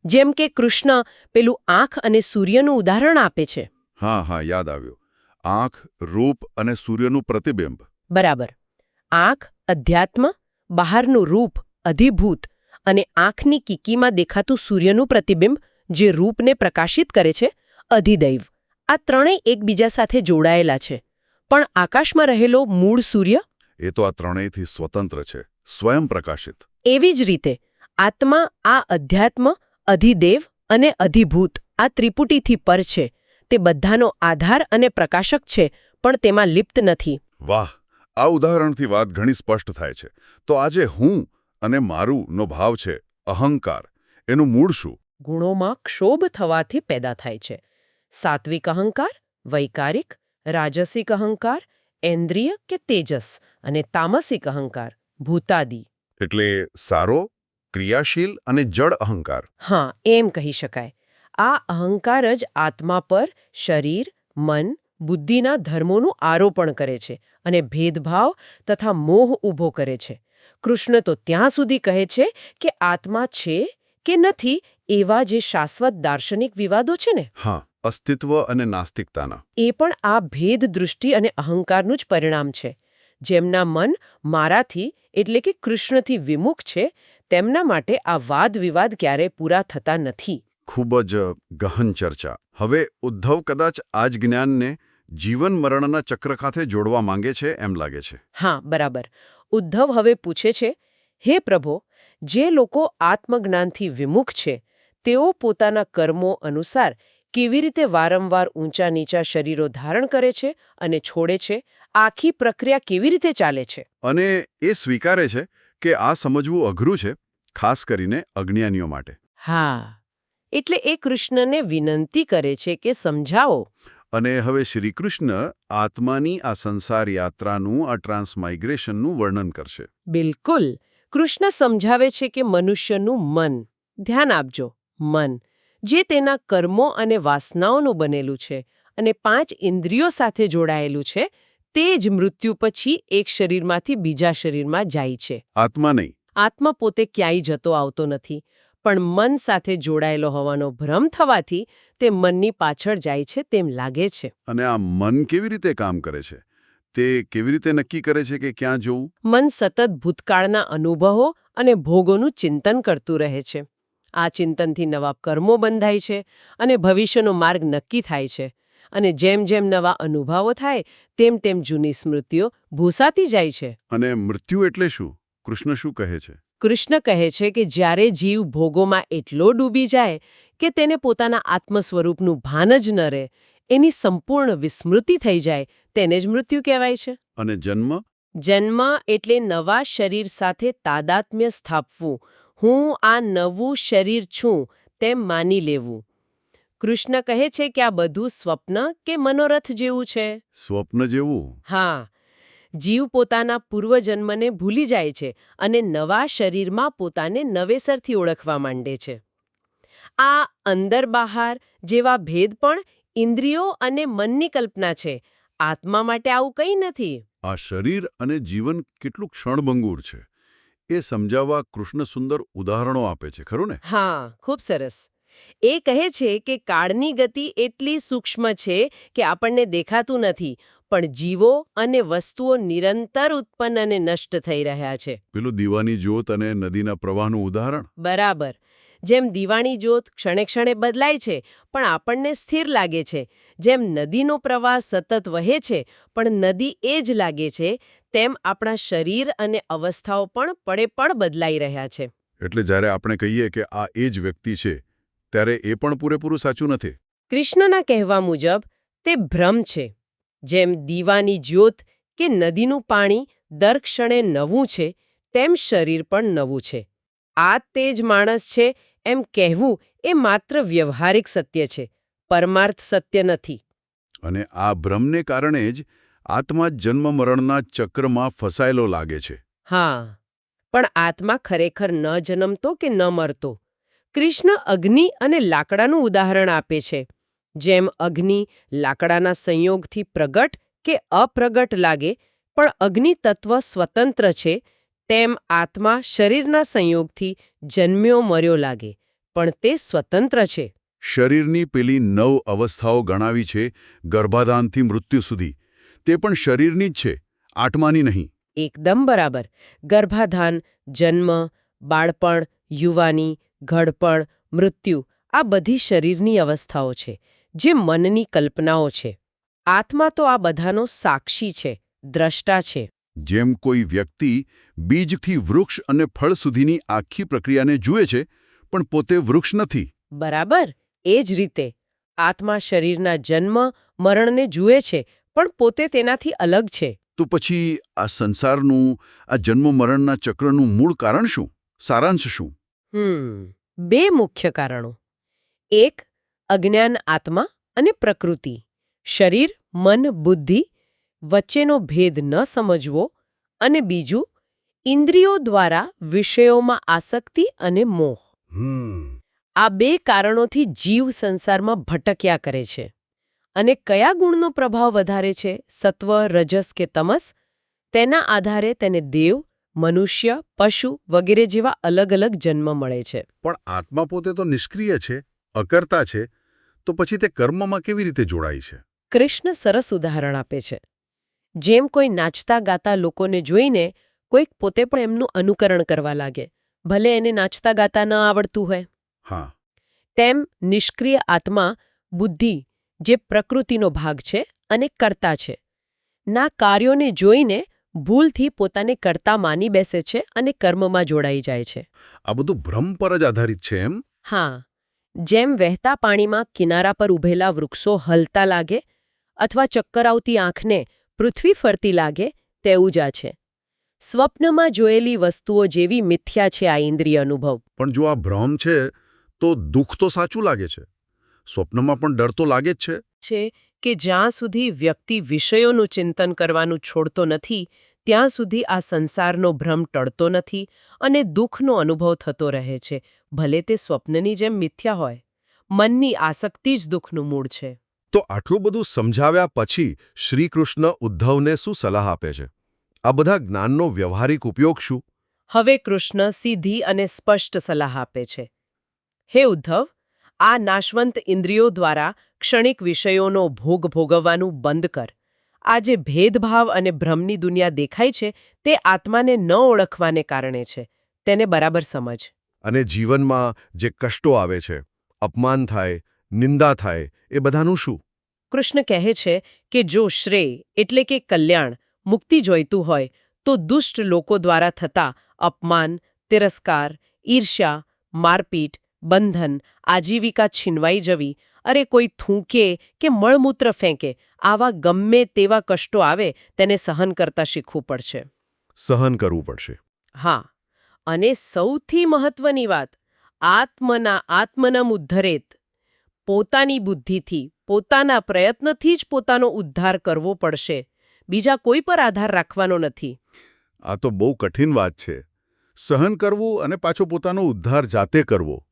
જેમ કે કૃષ્ણ પેલું આંખ અને સૂર્યનું ઉદાહરણ આપે છે. હા, યાદ આવ્યું. આંખ, રૂપ અને સૂર્યનું પ્રતિબિંબ. બરાબર. આંખ અધ્યાત્મ, બહારનું રૂપ અધિભૂત, અને આંખની કીકીમાં દેખાતું સૂર્યનું પ્રતિબિંબ જે રૂપને પ્રકાશિત કરે છે અધિદૈવ. આ ત્રણેય એકબીજા સાથે જોડાયેલા છે. પણ આકાશમાં રહેલો મૂળ સૂર્ય? એ તો આ ત્રણેયથી સ્વતંત્ર છે, સ્વયં પ્રકાશિત. એવી જ રીતે આત્મા આ અધ્યાત્મ, અધિદેવ અને અધિભૂત આ ત્રિપુટીથી પર છે. તે બધાનો આધાર અને પ્રકાશક છે, પણ તેમાં લિપ્ત નથી. વાહ! આ ઉદાહરણથી વાત ઘણી સ્પષ્ટ થાય છે. તો આજે હું અને મારું નો ભાવ છે અહંકાર. એનું મૂળ શું? ગુણોમાં ક્ષોભ થવાથી પેદા થાય છે. સાત્વિક અહંકાર, વૈકારિક, રાજસિક અહંકાર, ઇન્દ્રિય કે તેજસ, અને તામસિક અહંકાર, ભૂતાદિ. એટલે સારો, ક્રિયાશીલ અને જડ અહંકાર. હા, એમ કહી શકાય. આ અહંકાર જ આત્મા પર શરીર, મન, બુદ્ધિના ધર્મોનું આરોપણ કરે છે અને ભેદભાવ તથા મોહ ઊભો કરે છે. કૃષ્ણ તો ત્યાં સુધી કહે છે કે આત્મા છે કે નથી એવા જે શાશ્વત દાર્શનિક વિવાદો છે ને, હા, અસ્તિત્વ અને નાસ્તિકતાના. એ પણ આ ભેદ દૃષ્ટિ અને અહંકારનું જ પરિણામ છે. જેમના મન મારાથી એટલે કે કૃષ્ણથી વિમુખ છે, તેમના માટે આ વાદ વિવાદ ક્યારેય પૂરા થતા નથી. ખૂબ જ ગહન ચર્ચા. હવે ઉદ્ધવ કદાચ આ જ જ્ઞાનને જીવન મરણના ચક્ર ખાતે જોડવા માંગે છે એમ લાગે છે. હા, બરાબર. ઉદ્ધવ હવે પૂછે છે, હે પ્રભો, જે લોકો આત્મજ્ઞાનથી વિમુખ છે તેઓ પોતાના કર્મો અનુસાર કેવી રીતે વારંવાર ઊંચા નીચા શરીરો ધારણ કરે છે અને છોડે છે? આખી પ્રક્રિયા કેવી રીતે ચાલે છે? અને એ સ્વીકારે છે કે આ સમજવું અઘરું છે, ખાસ કરીને અજ્ઞાનીઓ માટે. હા, એટલે એ કૃષ્ણને વિનંતી કરે છે કે સમજાવો. અને હવે શ્રીકૃષ્ણ આત્માની આ સંસાર યાત્રાનું, આ ટ્રાન્સમાઇગ્રેશનનું વર્ણન કરશે. બિલકુલ. કૃષ્ણ સમજાવે છે કે મનુષ્યનું મન, ધ્યાન આપજો, મન, જે તેના કર્મો અને વાસનાઓનું બનેલું છે અને 5 ઇન્દ્રિયો સાથે જોડાયેલું છે, તે જ મૃત્યુ પછી એક શરીરમાંથી બીજા શરીરમાં જાય છે. આત્મા નહીં. આત્મા પોતે ક્યાંય જતો આવતો નથી, પણ મન સાથે જોડાયેલો હોવાનો ભ્રમ થવાથી તે મનની પાછળ જાય છે તેમ લાગે છે. અને આ મન કેવી રીતે કામ કરે છે? તે કેવી રીતે નક્કી કરે છે કે ક્યાં જવું? મન સતત ભૂતકાળના અનુભવો અને ભોગોનું ચિંતન કરતું રહે છે. આ ચિંતનથી નવા કર્મો બંધાય છે અને ભવિષ્યનો માર્ગ નક્કી થાય છે. અને જેમ જેમ નવા અનુભવો થાય તેમ તેમ જૂની સ્મૃતિઓ ભૂસાતી જાય છે. અને મૃત્યુ એટલે શું? કૃષ્ણ શું કહે છે? કૃષ્ણ કહે છે કે જ્યારે જીવ ભોગોમાં એટલો ડૂબી જાય કે તેને પોતાના આત્મ સ્વરૂપનું ભાન જ ન રહે, એની સંપૂર્ણ વિસ્મૃતિ થઈ જાય, તેને જ મૃત્યુ કહેવાય છે. અને જન્મ? જન્મ એટલે નવા શરીર સાથે તાદાત્મ્ય સ્થાપવું. હું આ નવું શરીર છું તેમ માની લેવું. કૃષ્ણ કહે છે કે આ બધું સ્વપ્ન કે મનોરથ જેવું છે. સ્વપ્ન જેવું? હા. જીવ પોતાના પૂર્વજન્મને ભૂલી જાય છે અને નવા શરીરમાં પોતાને નવેસરથી ઓળખવા માંડે છે. આ અંદર બહાર જેવા ભેદ પણ ઇન્દ્રિયો અને મનની કલ્પના છે. આત્મા માટે આવું કંઈ નથી. આ શરીર અને જીવન કેટલું ક્ષણભંગુર છે એ સમજાવવા કૃષ્ણ સુંદર ઉદાહરણો આપે છે, ખરું ને? હા, ખૂબ સરસ. એ કહે છે કે કાળની ગતિ એટલી સૂક્ષ્મ છે કે આપણને દેખાતું નથી, પણ જીવો અને વસ્તુઓ નિરંતર ઉત્પન્ન અને નષ્ટ થઈ રહ્યા છે. પેલું દીવાની જ્યોત અને નદીના પ્રવાહનું ઉદાહરણ? બરાબર. જેમ દીવાની જ્યોત ક્ષણે ક્ષણે બદલાય છે પણ આપણને સ્થિર લાગે છે, જેમ નદીનો પ્રવાહ સતત વહે છે પણ નદી એ જ લાગે છે, તેમ આપણા શરીર અને અવસ્થાઓ પણ પળે પળ બદલાઈ રહ્યા છે. એટલે જ્યારે આપણે કહીએ કે આ એ જ વ્યક્તિ છે, ત્યારે એ પણ પૂરેપૂરું સાચું નથી. કૃષ્ણના કહેવા મુજબ તે ભ્રમ છે. જેમ દીવાની જ્યોત કે નદીનું પાણી દર ક્ષણે નવું છે, તેમ શરીર પણ નવું છે. આ તે જ માણસ છે એમ કહેવું એ માત્ર વ્યવહારિક સત્ય છે, પરમાર્થ સત્ય નથી. અને આ ભ્રમને કારણે જ આત્મા જન્મ મરણના ચક્રમાં ફસાયેલો લાગે છે. હા, પણ આત્મા ખરેખર ન જન્મતો કે ન મરતો. કૃષ્ણ અગ્નિ અને લાકડાનું ઉદાહરણ આપે છે. જેમ અગ્નિ લાકડાના સંયોગથી પ્રગટ કે અપ્રગટ લાગે, પણ અગ્નિ તત્વ સ્વતંત્ર છે તેમ આત્મા શરીરના સંયોગથી જન્મ્યો મર્યો લાગે પણ તે સ્વતંત્ર છે. શરીરની પેલી 9 અવસ્થાઓ ગણાવી છે ગર્ભાધાનથી મૃત્યુ સુધી, તે પણ શરીરની જ છે, આત્માની નહીં. એકદમ બરાબર. ગર્ભાધાન, જન્મ, બાળપણ, યુવાની, ઘડપણ, મૃત્યુ આ બધી શરીરની અવસ્થાઓ છે, જે મનની કલ્પનાઓ છે. આત્મા તો આ બધાનો સાક્ષી છે, દ્રષ્ટા છે. જેમ કોઈ વ્યક્તિ બીજથી વૃક્ષ અને ફળ સુધીની આખી પ્રક્રિયાને જુએ છે, પણ પોતે વૃક્ષ નથી. બરાબર. એ જ રીતે આત્મા શરીરના જન્મ મરણને જુએ છે પણ પોતે તેનાથી અલગ છે. તો પછી આ સંસારનું, આ જન્મ-મરણના ચક્રનું મૂળ કારણ શું? સારાંશ શું? બે મુખ્ય કારણો. એક, અજ્ઞાન આત્મા અને પ્રકૃતિ, શરીર, મન, બુદ્ધિ વચ્ચેનો ભેદ ન સમજવો, અને બીજું, ઇન્દ્રિયો દ્વારા વિષયોમાં આસક્તિ અને મોહ. આ બે કારણોથી જીવ સંસારમાં ભટક્યા કરે છે. અને કયા ગુણનો પ્રભાવ વધારે છે, સત્વ, રજસ કે તમસ, તેના આધારે તેને દેવ, મનુષ્ય, પશુ વગેરે જેવા અલગ અલગ જન્મ મળે છે. પણ આત્મા પોતે તો નિષ્ક્રિય છે, અકર્તા છે, તો પછી તે કર્મમાં કેવી રીતે જોડાય છે? કૃષ્ણ સરસ ઉદાહરણ આપે છે. જેમ કોઈ નાચતા ગાતા લોકોને જોઈને કોઈક પોતે પણ એમનું અનુકરણ કરવા લાગે, ભલે એને નાચતા ગાતા ન આવડતું હોય. હા. તેમ નિષ્ક્રિય આત્મા, બુદ્ધિ, જે પ્રકૃતિનો ભાગ છે અને કર્તા છે, ના કાર્યોને જોઈને ભૂલથી પોતાને કર્તા માની બેસે છે અને કર્મમાં જોડાઈ જાય છે. આ બધું ભ્રમ પર જ આધારિત છે એમ? હા. જેમ વહેતા પાણીમાં કિનારા પર ઊભેલા વૃક્ષો હલતા લાગે અથવા ચક્કર આવતી આંખને પૃથ્વી ફરતી લાગે, તેવું જ આ છે. સ્વપ્નમાં જોયેલી વસ્તુઓ જેવી મિથ્યા છે આ ઇન્દ્રિય અનુભવ. પણ જો આ ભ્રમ છે તો દુઃખ તો સાચું લાગે છે. સ્વપ્નમાં પણ ડર તો લાગે જ છે. છે કે જ્યાં સુધી વ્યક્તિ વિષયોનું ચિંતન કરવાનું છોડતો નથી, ત્યાં સુધી આ સંસારનો ભ્રમ ટળતો નથી અને દુઃખનો અનુભવ થતો રહે છે, ભલે તે સ્વપ્નની જેમ મિથ્યા હોય. મનની આસક્તિ જ દુઃખનું મૂળ છે. તો આટલું બધું સમજાવ્યા પછી શ્રીકૃષ્ણ ઉદ્ધવને શું સલાહ આપે છે? આ બધા જ્ઞાનનો વ્યવહારિક ઉપયોગ શું? હવે કૃષ્ણ સીધી અને સ્પષ્ટ સલાહ આપે છે. હે ઉદ્ધવ, આ નાશવંત ઇન્દ્રિયો દ્વારા ક્ષણિક વિષયોનો ભોગ ભોગવવાનું બંધ કર. આ જે ભેદભાવ અને ભ્રમની દુનિયા દેખાય છે, તે આત્માને ન ઓળખવાને કારણે છે. તેને બરાબર સમજ. અને જીવનમાં જે કષ્ટો આવે છે, અપમાન થાય, નિંદા થાય, એ બધાનું શું? કૃષ્ણ કહે છે કે જો શ્રેય એટલે કે કલ્યાણ, મુક્તિ જોઈતું હોય તો દુષ્ટ લોકો દ્વારા થતા અપમાન, તિરસ્કાર, ઈર્ષ્યા, મારપીટ, બંધન, આજીવિકા છીનવાઈ જવી, અરે કોઈ થૂંકે કે મળમૂત્ર ફેંકે, આવા ગમે તેવા કષ્ટો આવે તેને સહન કરતા શીખવું પડશે. સહન કરવું પડશે. હા. અને સૌથી મહત્વની વાત, આત્મનમ ઉદ્ધરેત. પોતાની બુદ્ધિથી, પોતાના પ્રયત્નથી જ પોતાનો ઉદ્ધાર કરવો પડશે. બીજા કોઈ પર આધાર રાખવાનો નથી. આ તો બહુ કઠિન વાત છે. સહન કરવું અને પાછો પોતાનો ઉદ્ધાર જાતે કરવો.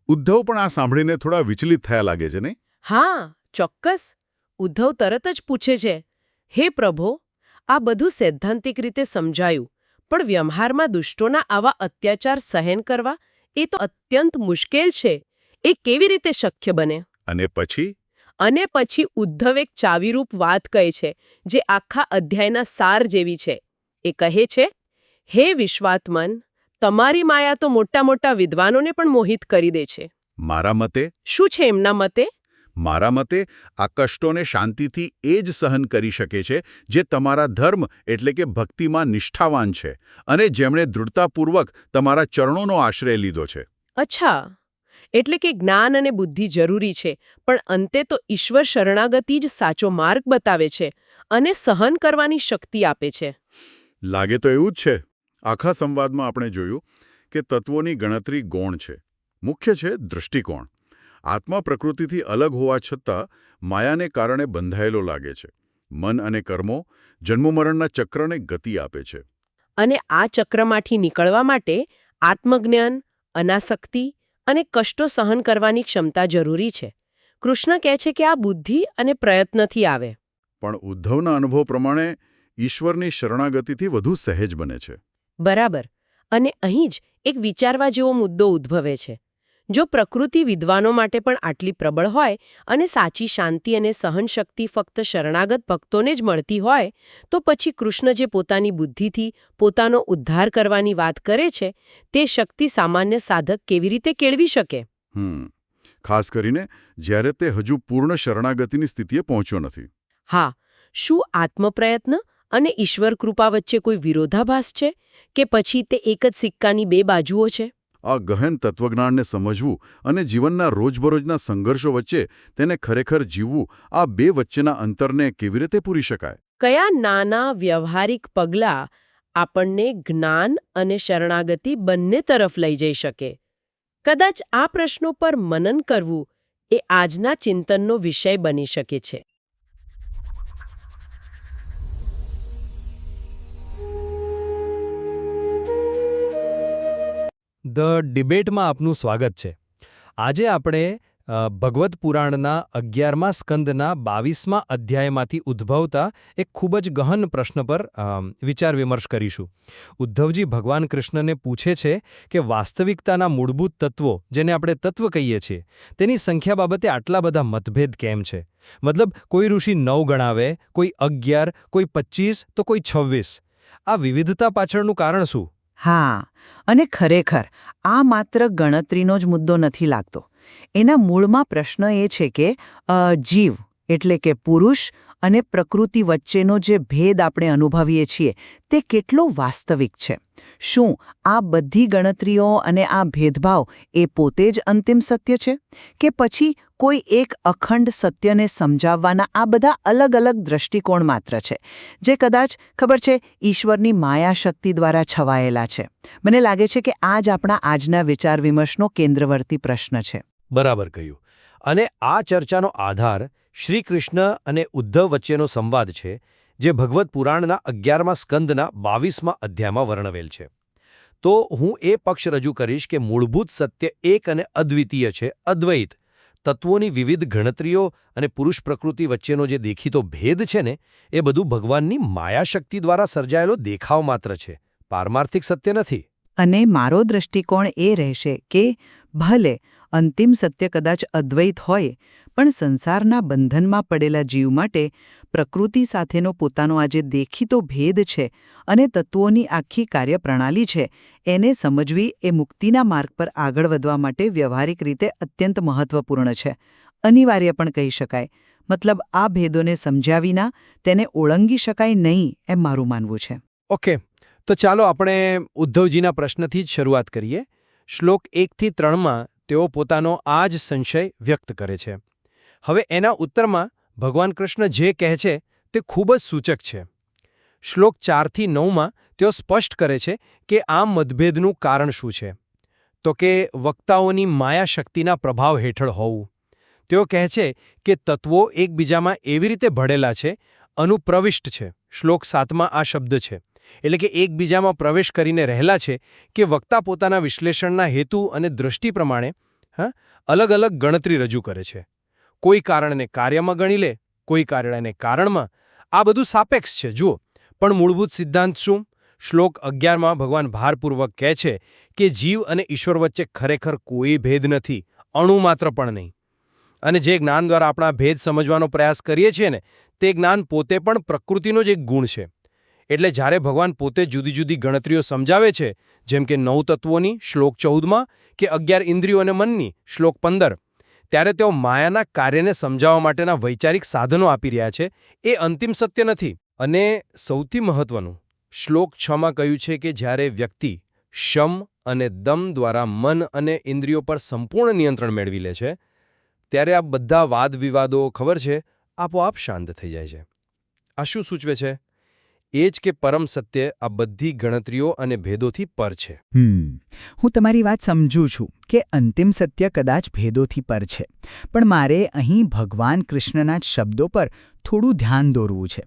ઉદ્ધવ પણ આ સાંભળીને થોડા વિચલિત થયા લાગે છે નહીં? હા, ચોક્કસ. ઉદ્ધવ તરત જ પૂછે છે, હે પ્રભો, આ બધું સૈદ્ધાંતિક રીતે સમજાયું, પણ વ્યવહારમાં દુષ્ટોના આવા અત્યાચાર સહન કરવા એ તો અત્યંત મુશ્કેલ છે. એ કેવી રીતે શક્ય બને? અને પછી? અને પછી ઉદ્ધવ એક ચાવીરૂપ વાત કહે છે, જે આખા અધ્યાયના સાર જેવી છે. એ કહે છે, હે વિશ્વાત્મન, તમારી માયા તો મોટા મોટા વિદ્વાનોને પણ મોહિત કરી દે છે. મારા મતે? શું છે એમના મતે? મારા મતે આ કષ્ટોને શાંતિથી એ જ સહન કરી શકે છે જે તમારા ધર્મ એટલે કે ભક્તિમાં નિષ્ઠાવાન છે અને જેમણે દૃઢતાપૂર્વક તમારા ચરણોનો આશ્રય લીધો છે. અચ્છા, એટલે કે જ્ઞાન અને બુદ્ધિ જરૂરી છે, પણ અંતે તો ઈશ્વર શરણાગતિ જ સાચો માર્ગ બતાવે છે અને સહન કરવાની શક્તિ આપે છે. લાગે તો એવું જ છે. આખા સંવાદમાં આપણે જોયું કે તત્વોની ગણતરી ગૌણ છે. મુખ્ય છે દૃષ્ટિકોણ. આત્મા પ્રકૃતિથી અલગ હોવા છતાં માયાને કારણે બંધાયેલો લાગે છે. મન અને કર્મો જન્મમરણના ચક્રને ગતિ આપે છે. અને આ ચક્રમાંથી નીકળવા માટે આત્મજ્ઞાન, અનાસક્તિ અને કષ્ટો સહન કરવાની ક્ષમતા જરૂરી છે. કૃષ્ણ કહે છે કે આ બુદ્ધિ અને પ્રયત્નથી આવે. પણ ઉદ્ધવના અનુભવ પ્રમાણે ઈશ્વરની શરણાગતિથી વધુ સહેજ બને છે. બરાબર. અને અહીં જ એક વિચારવા જેવો મુદ્દો ઉદ્ભવે છે. જો પ્રકૃતિ વિદ્વાનો માટે પણ આટલી પ્રબળ હોય અને સાચી શાંતિ અને સહનશક્તિ ફક્ત શરણાગત ભક્તોને જ મળતી હોય, તો પછી કૃષ્ણ જે પોતાની બુદ્ધિથી પોતાનો ઉદ્ધાર કરવાની વાત કરે છે, તે શક્તિ સામાન્ય સાધક કેવી રીતે કેળવી શકે? ખાસ કરીને જ્યારે તે હજુ પૂર્ણ શરણાગતિની સ્થિતિએ પહોંચ્યો નથી. હા, શું આત્મપ્રયત્ન અને ઈશ્વર કૃપા વચ્ચે કોઈ વિરોધાભાસ છે કે પછી તે એક જ સિક્કાની બે બાજુઓ છે? આ ગહન તત્વજ્ઞાનને સમજવું અને જીવનના રોજબરોજના સંઘર્ષો વચ્ચે તેને ખરેખર જીવવું, આ બે વચ્ચેના અંતરને કેવી રીતે પૂરી શકાય? કયા નાના વ્યવહારિક પગલાં આપણને જ્ઞાન અને શરણાગતિ બંને તરફ લઈ જઈ શકે? કદાચ આ પ્રશ્નો પર મનન કરવું એ આજના ચિંતનનો વિષય બની શકે છે. ધ ડિબેટમાં આપનું સ્વાગત છે. આજે આપણે ભગવદ્ પુરાણના 11મા સ્કંદના 22મા અધ્યાયમાંથી ઉદ્ભવતા એક ખૂબ જ ગહન પ્રશ્ન પર વિચાર વિમર્શ કરીશું. ઉદ્ધવજી ભગવાન કૃષ્ણને પૂછે છે કે વાસ્તવિકતાના મૂળભૂત તત્વો, જેને આપણે તત્વ કહીએ છીએ, તેની સંખ્યા બાબતે આટલા બધા મતભેદ કેમ છે? મતલબ કોઈ ઋષિ 9 ગણાવે, કોઈ 11, કોઈ 25 તો કોઈ 26. આ વિવિધતા પાછળનું કારણ શું? હા, અને ખરેખર આ માત્ર ગણતરીનો જ મુદ્દો નથી લાગતો. એના મૂળમાં પ્રશ્ન એ છે કે જીવ એટલે કે પુરુષ અને પ્રકૃતિ વચ્ચેનો જે ભેદ આપણે અનુભવીએ છીએ તે કેટલો વાસ્તવિક છે. શું આ બધી ગણતરીઓ અને આ ભેદભાવ એ પોતે જ અંતિમ સત્ય છે, કે પછી કોઈ એક અખંડ સત્યને સમજાવવાના આ બધા અલગ અલગ દ્રષ્ટિકોણ માત્ર છે, જે કદાચ ખબર છે ઈશ્વરની માયા શક્તિ દ્વારા છવાયેલા છે? મને લાગે છે કે આ જ આપણા આજના વિચાર વિમર્શનો કેન્દ્રવર્તી પ્રશ્ન છે. બરાબર કહ્યું. અને આ ચર્ચાનો આધાર શ્રી કૃષ્ણ અને ઉદ્ધવ વચ્ચેનો સંવાદ છે, જે ભગવદ્ પુરાણના 11મા સ્કંદના 22મા અધ્યાયમાં વર્ણવેલ છે. તો હું એ પક્ષ રજૂ કરીશ કે મૂળભૂત સત્ય એક અને અદ્વિતીય છે, અદ્વૈત. તત્વોની વિવિધ ગણતરીઓ અને પુરુષ પ્રકૃતિ વચ્ચેનો જે દેખીતો ભેદ છે ને, એ બધું ભગવાનની માયાશક્તિ દ્વારા સર્જાયેલો દેખાવ માત્ર છે, પારમાર્થિક સત્ય નથી. અને મારો દ્રષ્ટિકોણ એ રહેશે કે ભલે અંતિમ સત્ય કદાચ અદ્વૈત હોય, પણ સંસારના બંધનમાં પડેલા જીવ માટે પ્રકૃતિ સાથેનો પોતાનો આ જે દેખીતો ભેદ છે અને તત્વોની આખી કાર્યપ્રણાલી છે, એને સમજવી એ મુક્તિના માર્ગ પર આગળ વધવા માટે વ્યવહારિક રીતે અત્યંત મહત્વપૂર્ણ છે. અનિવાર્ય પણ કહી શકાય. મતલબ આ ભેદોને સમજ્યા વિના તેને ઓળંગી શકાય નહીં, એમ મારું માનવું છે. ઓકે, તો ચાલો આપણે ઉદ્ધવજીના પ્રશ્નથી જ શરૂઆત કરીએ. શ્લોક 1થી 3માં તેઓ પોતાનો આ જ સંશય વ્યક્ત કરે છે. હવે એના ઉત્તરમાં ભગવાન કૃષ્ણ જે કહે છે તે ખૂબ જ સૂચક છે. શ્લોક 4થી 9માં તેઓ સ્પષ્ટ કરે છે કે આ મતભેદનું કારણ શું છે. તો કે વક્તાઓની માયાશક્તિના પ્રભાવ હેઠળ હોવું. તેઓ કહે છે કે તત્વો એકબીજામાં એવી રીતે ભળેલા છે, અનુપ્રવિષ્ટ છે. શ્લોક 7માં આ શબ્દ છે, એટલે કે એકબીજામાં પ્રવેશ કરીને રહેલા છે કે વક્તા પોતાના વિશ્લેષણના હેતુ અને દૃષ્ટિ પ્રમાણે અલગ અલગ ગણતરી રજૂ કરે છે. કોઈ કારણને કાર્યમાં ગણી લે, કોઈ કારણને કારણમાં. આ બધું સાપેક્ષ છે, જુઓ. પણ મૂળભૂત સિદ્ધાંત શું? શ્લોક 11માં ભગવાન ભારપૂર્વક કહે છે કે જીવ અને ઈશ્વર વચ્ચે ખરેખર કોઈ ભેદ નથી, અણુ માત્ર પણ નહીં. અને જે જ્ઞાન દ્વારા આપણા ભેદ સમજવાનો પ્રયાસ કરીએ છીએ ને, તે જ્ઞાન પોતે પણ પ્રકૃતિનો જ એક ગુણ છે. એટલે જ્યારે ભગવાન પોતે જુદી જુદી ગણતરીઓ સમજાવે છે, જેમ કે 9 તત્વોની શ્લોક 14માં કે 11 ઇન્દ્રિયો અને મનની શ્લોક 15, ત્યારે તેઓ માયાના કાર્યને સમજાવવા માટેના વૈચારિક સાધનો આપી રહ્યા છે. એ અંતિમ સત્ય નથી. અને સૌથી મહત્વનું, શ્લોક 6માં કહ્યું છે કે જ્યારે વ્યક્તિ શમ અને દમ દ્વારા મન અને ઇન્દ્રિયો પર સંપૂર્ણ નિયંત્રણ મેળવી લે છે, ત્યારે આ બધા વાદ વિવાદો, ખબર છે, આપોઆપ શાંત થઈ જાય છે. આ શું સૂચવે છે? એ જ કે પરમ સત્ય આ બધી ગણતરીઓ અને ભેદોથી પર છે. હું તમારી વાત સમજું છું કે અંતિમ સત્ય કદાચ ભેદોથી પર છે, પણ મારે અહીં ભગવાન કૃષ્ણના જ શબ્દો પર થોડું ધ્યાન દોરવું છે.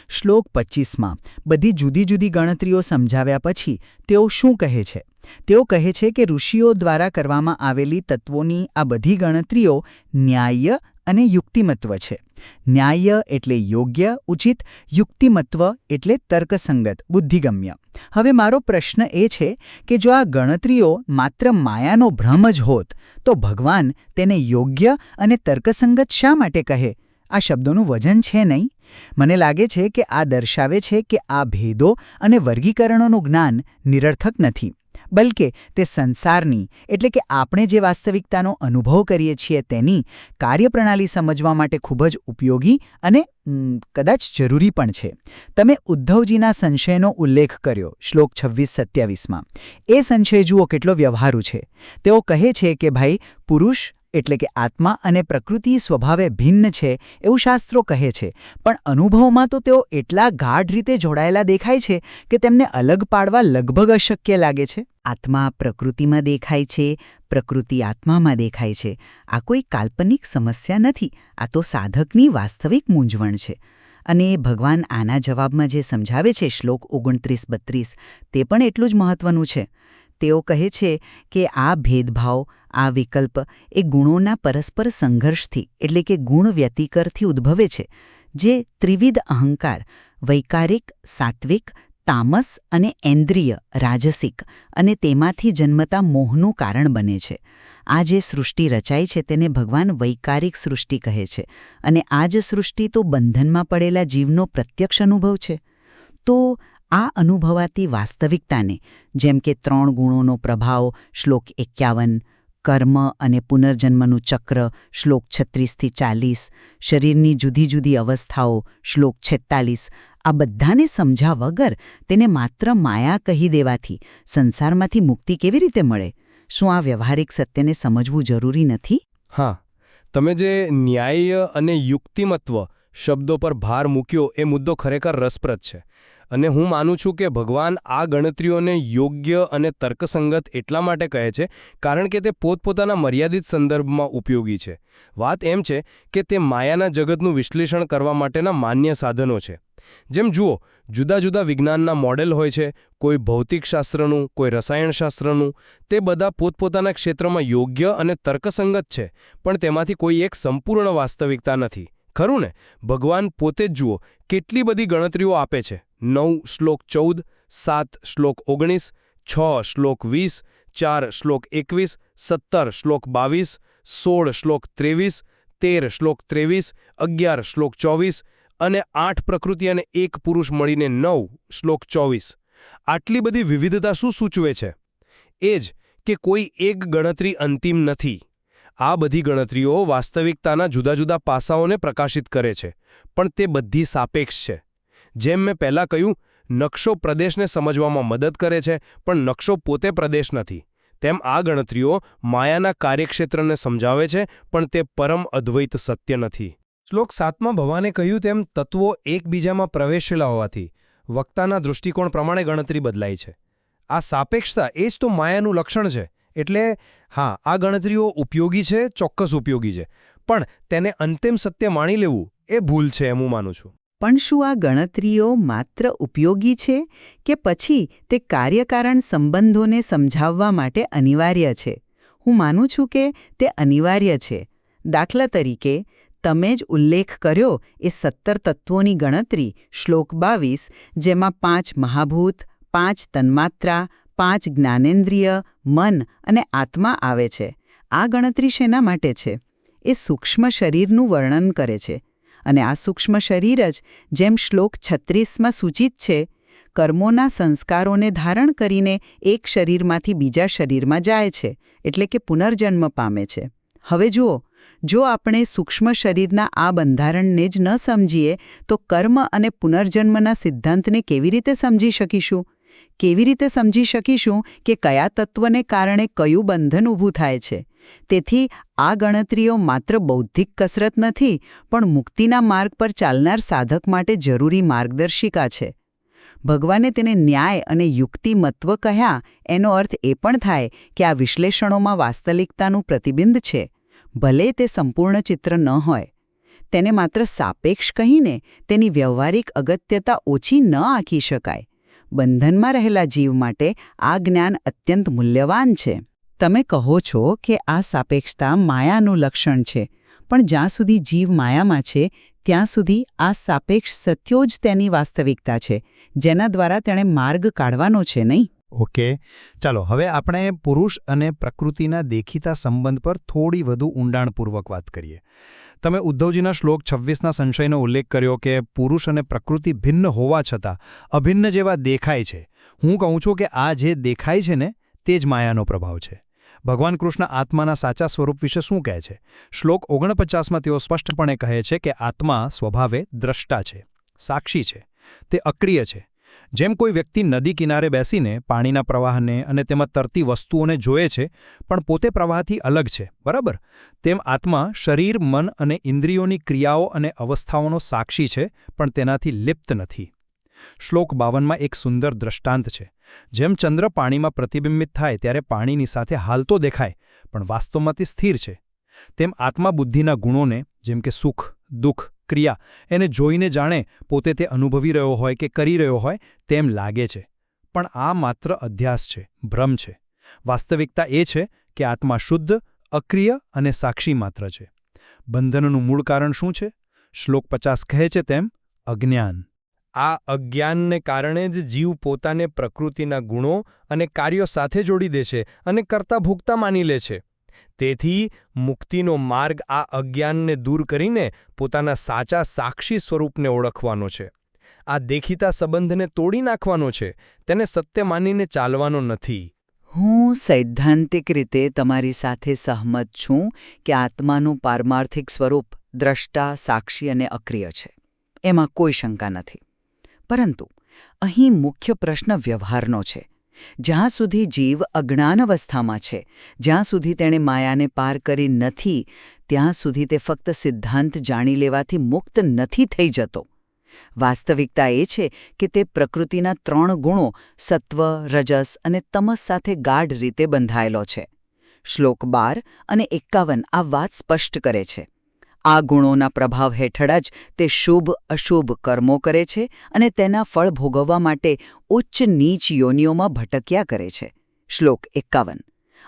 શ્લોક 25માં બધી જુદી જુદી ગણતરીઓ સમજાવ્યા પછી તેઓ શું કહે છે? તેઓ કહે છે કે ઋષિઓ દ્વારા કરવામાં આવેલી તત્વોની આ બધી ગણતરીઓ ન્યાય્ય અને યુક્તિમત્વ છે. ન્યાય એટલે યોગ્ય, ઉચિત, યુક્તિમત્વ એટલે તર્કસંગત, બુદ્ધિગમ્ય. હવે મારો પ્રશ્ન એ છે કે જો આ ગણતરીઓ માત્ર માયાનો ભ્રમ જ હોત તો ભગવાન તેને યોગ્ય અને તર્કસંગત શા માટે કહે? આ શબ્દોનું વજન છે નહીં? મને લાગે છે કે આ દર્શાવે છે કે આ ભેદો અને વર્ગીકરણોનું જ્ઞાન નિરર્થક નથી, બલકે તે સંસારની એટલે કે આપણે જે વાસ્તવિકતાનો અનુભવ કરીએ છીએ તેની કાર્યપ્રણાલી સમજવા માટે ખૂબ જ ઉપયોગી અને કદાચ જરૂરી પણ છે. તમે ઉદ્ધવજીના સંશયનો ઉલ્લેખ કર્યો શ્લોક 26-27માં. એ સંશય જુઓ કેટલો વ્યવહારુ છે. તેઓ કહે છે કે ભાઈ પુરુષ એટલે કે આત્મા અને પ્રકૃતિ સ્વભાવે ભિન્ન છે એવું શાસ્ત્રો કહે છે, પણ અનુભવમાં તો તેઓ એટલા ગાઢ રીતે જોડાયેલા દેખાય છે કે તેમને અલગ પાડવા લગભગ અશક્ય લાગે છે. આત્મા પ્રકૃતિમાં દેખાય છે, પ્રકૃતિ આત્મામાં દેખાય છે. આ કોઈ કાલ્પનિક સમસ્યા નથી, આ તો સાધકની વાસ્તવિક મૂંઝવણ છે. અને ભગવાન આના જવાબમાં જે સમજાવે છે શ્લોક 29-32 તે પણ એટલું જ મહત્વનું છે. તેઓ કહે છે કે આ ભેદભાવ, આ વિકલ્પ એ ગુણોના પરસ્પર સંઘર્ષથી એટલે કે ગુણ વ્યતિકરથી ઉદ્ભવે છે, જે ત્રિવિધ અહંકાર વૈકારિક, સાત્વિક, તામસ અને ઇન્દ્રિય રાજસિક અને તેમાંથી જન્મતા મોહનું કારણ બને છે. આ જે સૃષ્ટિ રચાઈ છે તેને ભગવાન વૈકારિક સૃષ્ટિ કહે છે, અને આ જ સૃષ્ટિ તો બંધનમાં પડેલા જીવનો પ્રત્યક્ષ અનુભવ છે. તો આ અનુભવાતી વાસ્તવિકતાને જેમ કે 3 ગુણોનો પ્રભાવ શ્લોક 51, કર્મ અને પુનર્જન્મનું ચક્ર શ્લોક 36-40, શરીરની જુદી જુદી અવસ્થાઓ શ્લોક 46, આ બધાને સમજ્યા વગર તેને માત્ર માયા કહી દેવાથી સંસારમાંથી મુક્તિ કેવી રીતે મળે? શું આ વ્યવહારિક સત્યને સમજવું જરૂરી નથી? હા, તમે જે ન્યાય અને યુક્તિમત્વ શબ્દો પર ભાર મૂક્યો એ મુદ્દો ખરેખર રસપ્રદ છે. અને હું માનું છું કે ભગવાન આ ગણતરીઓને યોગ્ય અને તર્કસંગત એટલા માટે કહે છે કારણ કે તે પોતપોતાના મર્યાદિત સંદર્ભમાં ઉપયોગી છે. વાત એમ છે કે તે માયાના જગતનું વિશ્લેષણ કરવા માટેના માન્ય સાધનો છે. જેમ જુઓ, જુદા જુદા વિજ્ઞાનના મોડેલ હોય છે, કોઈ ભૌતિકશાસ્ત્રનું, કોઈ રસાયણશાસ્ત્રનું. તે બધા પોતપોતાના ક્ષેત્રમાં યોગ્ય અને તર્કસંગત છે, પણ તેમાંથી કોઈ એક સંપૂર્ણ વાસ્તવિકતા નથી. ખરું ને? ભગવાન પોતે જ જુઓ કેટલી બધી ગણતરીઓ આપે છે. 9 શ્લોક 14, 7 શ્લોક 19, 6 શ્લોક 20, 4 શ્લોક 21, 17 શ્લોક 22, 16 શ્લોક 23, 13 શ્લોક 23, 11 શ્લોક 24 અને 8 પ્રકૃતિ અને 1 પુરુષ મળીને 9 શ્લોક 24. આટલી બધી વિવિધતા શું સૂચવે છે? એ જ કે કોઈ એક ગણતરી અંતિમ નથી. આ બધી ગણતરીઓ વાસ્તવિકતાના જુદા જુદા પાસાઓને પ્રકાશિત કરે છે, પણ તે બધી સાપેક્ષ છે. જેમ મેં પહેલાં કહ્યું, નકશો પ્રદેશને સમજવામાં મદદ કરે છે, પણ નકશો પોતે પ્રદેશ નથી. તેમ આ ગણતરીઓ માયાના કાર્યક્ષેત્રને સમજાવે છે, પણ તે પરમ અદ્વૈત સત્ય નથી. શ્લોક 7માં ભગવાને કહ્યું તેમ તત્વો એકબીજામાં પ્રવેશેલા હોવાથી વક્તાના દૃષ્ટિકોણ પ્રમાણે ગણતરી બદલાય છે. આ સાપેક્ષતા એ જ તો માયાનું લક્ષણ છે. એટલે હા, આ ગણતરીઓ ઉપયોગી છે, ચોક્કસ ઉપયોગી છે, પણ તેને અંતિમ સત્ય માણી લેવું એ ભૂલ છે એમ હું માનું છું. પણ શું આ ગણતરીઓ માત્ર ઉપયોગી છે કે પછી તે કાર્યકારણ સંબંધોને સમજાવવા માટે અનિવાર્ય છે? હું માનું છું કે તે અનિવાર્ય છે. દાખલા તરીકે તમે જ ઉલ્લેખ કર્યો એ 17 તત્વોની ગણતરી શ્લોક 22, જેમાં 5 મહાભૂત, 5 તન્માત્રા, 5 જ્ઞાનેન્દ્રિય, મન અને આત્મા આવે છે. આ ગણતરી શેના માટે છે? એ સૂક્ષ્મ શરીરનું વર્ણન કરે છે. અને આ સૂક્ષ્મ શરીર જ, જેમ શ્લોક 36માં સૂચિત છે, કર્મોના સંસ્કારોને ધારણ કરીને એક શરીરમાંથી બીજા શરીરમાં જાય છે, એટલે કે પુનર્જન્મ પામે છે. હવે જુઓ, જો આપણે સૂક્ષ્મ શરીરના આ બંધારણને જ ન સમજીએ તો કર્મ અને પુનર્જન્મના સિદ્ધાંતને કેવી રીતે સમજી શકીશું? કેવી રીતે સમજી શકીશું કે કયા તત્વને કારણે કયું બંધન ઊભું થાય છે? તેથી આ ગણતરીઓ માત્ર બૌદ્ધિક કસરત નથી, પણ મુક્તિના માર્ગ પર ચાલનાર સાધક માટે જરૂરી માર્ગદર્શિકા છે. ભગવાને તેને ન્યાય અને યુક્તિમત્વ કહ્યા, એનો અર્થ એ પણ થાય કે આ વિશ્લેષણોમાં વાસ્તવિકતાનું પ્રતિબિંબ છે, ભલે તે સંપૂર્ણ ચિત્ર ન હોય. તેને માત્ર સાપેક્ષ કહીને તેની વ્યવહારિક અગત્યતા ઓછી ન આંકી શકાય. બંધનમાં રહેલા જીવ માટે આ જ્ઞાન અત્યંત મૂલ્યવાન છે. તમે કહો છો કે આ સાપેક્ષતા માયાનું લક્ષણ છે, પણ જ્યાં સુધી જીવ માયામાં છે ત્યાં સુધી આ સાપેક્ષ સત્યો જ તેની વાસ્તવિકતા છે, જેના દ્વારા તેણે માર્ગ કાઢવાનો છે, નહીં? ઓકે, ચાલો હવે આપણે પુરુષ અને પ્રકૃતિના દેખીતા સંબંધ પર થોડી વધુ ઊંડાણપૂર્વક વાત કરીએ. તમે ઉદ્ધવજીના શ્લોક 26ના સંશયનો ઉલ્લેખ કર્યો કે પુરુષ અને પ્રકૃતિ ભિન્ન હોવા છતાં અભિન્ન જેવા દેખાય છે. હું કહું છું કે આ જે દેખાય છે ને તે જ માયાનો પ્રભાવ છે. ભગવાન કૃષ્ણ આત્માના સાચા સ્વરૂપ વિશે શું કહે છે? શ્લોક 49માં તેઓ સ્પષ્ટપણે કહે છે કે આત્મા સ્વભાવે દ્રષ્ટા છે, સાક્ષી છે, તે અક્રિય છે. જેમ કોઈ વ્યક્તિ નદી કિનારે બેસીને પાણીના પ્રવાહને અને તેમાં તરતી વસ્તુઓને જોએ છે પણ પોતે પ્રવાહથી અલગ છે, બરાબર? તેમ આત્મા શરીર, મન અને ઇન્દ્રિયોની ક્રિયાઓ અને અવસ્થાઓનો સાક્ષી છે પણ તેનાથી લિપ્ત નથી. શ્લોક 52માં એક સુંદર દ્રષ્ટાંત છે. જેમ ચંદ્ર પાણીમાં પ્રતિબિંબિત થાય ત્યારે પાણીની સાથે હાલતો દેખાય પણ વાસ્તવમાં તે સ્થિર છે, તેમ આત્મા બુદ્ધિના ગુણોને જેમ કે સુખ, દુઃખ, ક્રિયા એને જોઈને જાણે પોતે તે અનુભવી રહ્યો હોય કે કરી રહ્યો હોય તેમ લાગે છે. પણ આ માત્ર અધ્યાસ છે, ભ્રમ છે. વાસ્તવિકતા એ છે કે આત્મા શુદ્ધ, અક્રિય અને સાક્ષી માત્ર છે. બંધનનું મૂળ કારણ શું છે? શ્લોક 50 કહે છે તેમ અજ્ઞાન. આ અજ્ઞાનને કારણે જ જીવ પોતાને પ્રકૃતિના ગુણો અને કાર્યો સાથે જોડી દે છે અને કરતા ભોગતા માની લે છે. તેથી મુક્તિનો માર્ગ આ અજ્ઞાનને દૂર કરીને પોતાના સાચા સાક્ષી સ્વરૂપને ઓળખવાનો છે. આ દેખીતા સંબંધને તોડી નાખવાનો છે, તેને સત્ય માનીને ચાલવાનો નથી. હું સૈદ્ધાંતિક રીતે તમારી સાથે સહમત છું કે આત્માનું પારમાર્થિક સ્વરૂપ દ્રષ્ટા, સાક્ષી અને અક્રિય છે. એમાં કોઈ શંકા નથી. પરંતુ અહીં મુખ્ય પ્રશ્ન વ્યવહારનો છે. જ્યાં સુધી જીવ અજ્ઞાન અવસ્થામાં છે, જ્યાં સુધી તેણે માયાને પાર કરી નથી, ત્યાં સુધી તે ફક્ત સિદ્ધાંત જાણી લેવાથી મુક્ત નથી થઈ જતો. વાસ્તવિકતા એ છે કે તે પ્રકૃતિના 3 ગુણો સત્વ, રજસ અને તમસ સાથે ગાઢ રીતે બંધાયેલો છે. શ્લોક 12 અને 51 આ વાત સ્પષ્ટ કરે છે. આ ગુણોના પ્રભાવ હેઠળ જ તે શુભ અશુભ કર્મો કરે છે અને તેના ફળ ભોગવવા માટે ઉચ્ચ નીચ યોનિઓમાં ભટક્યા કરે છે. શ્લોક 51.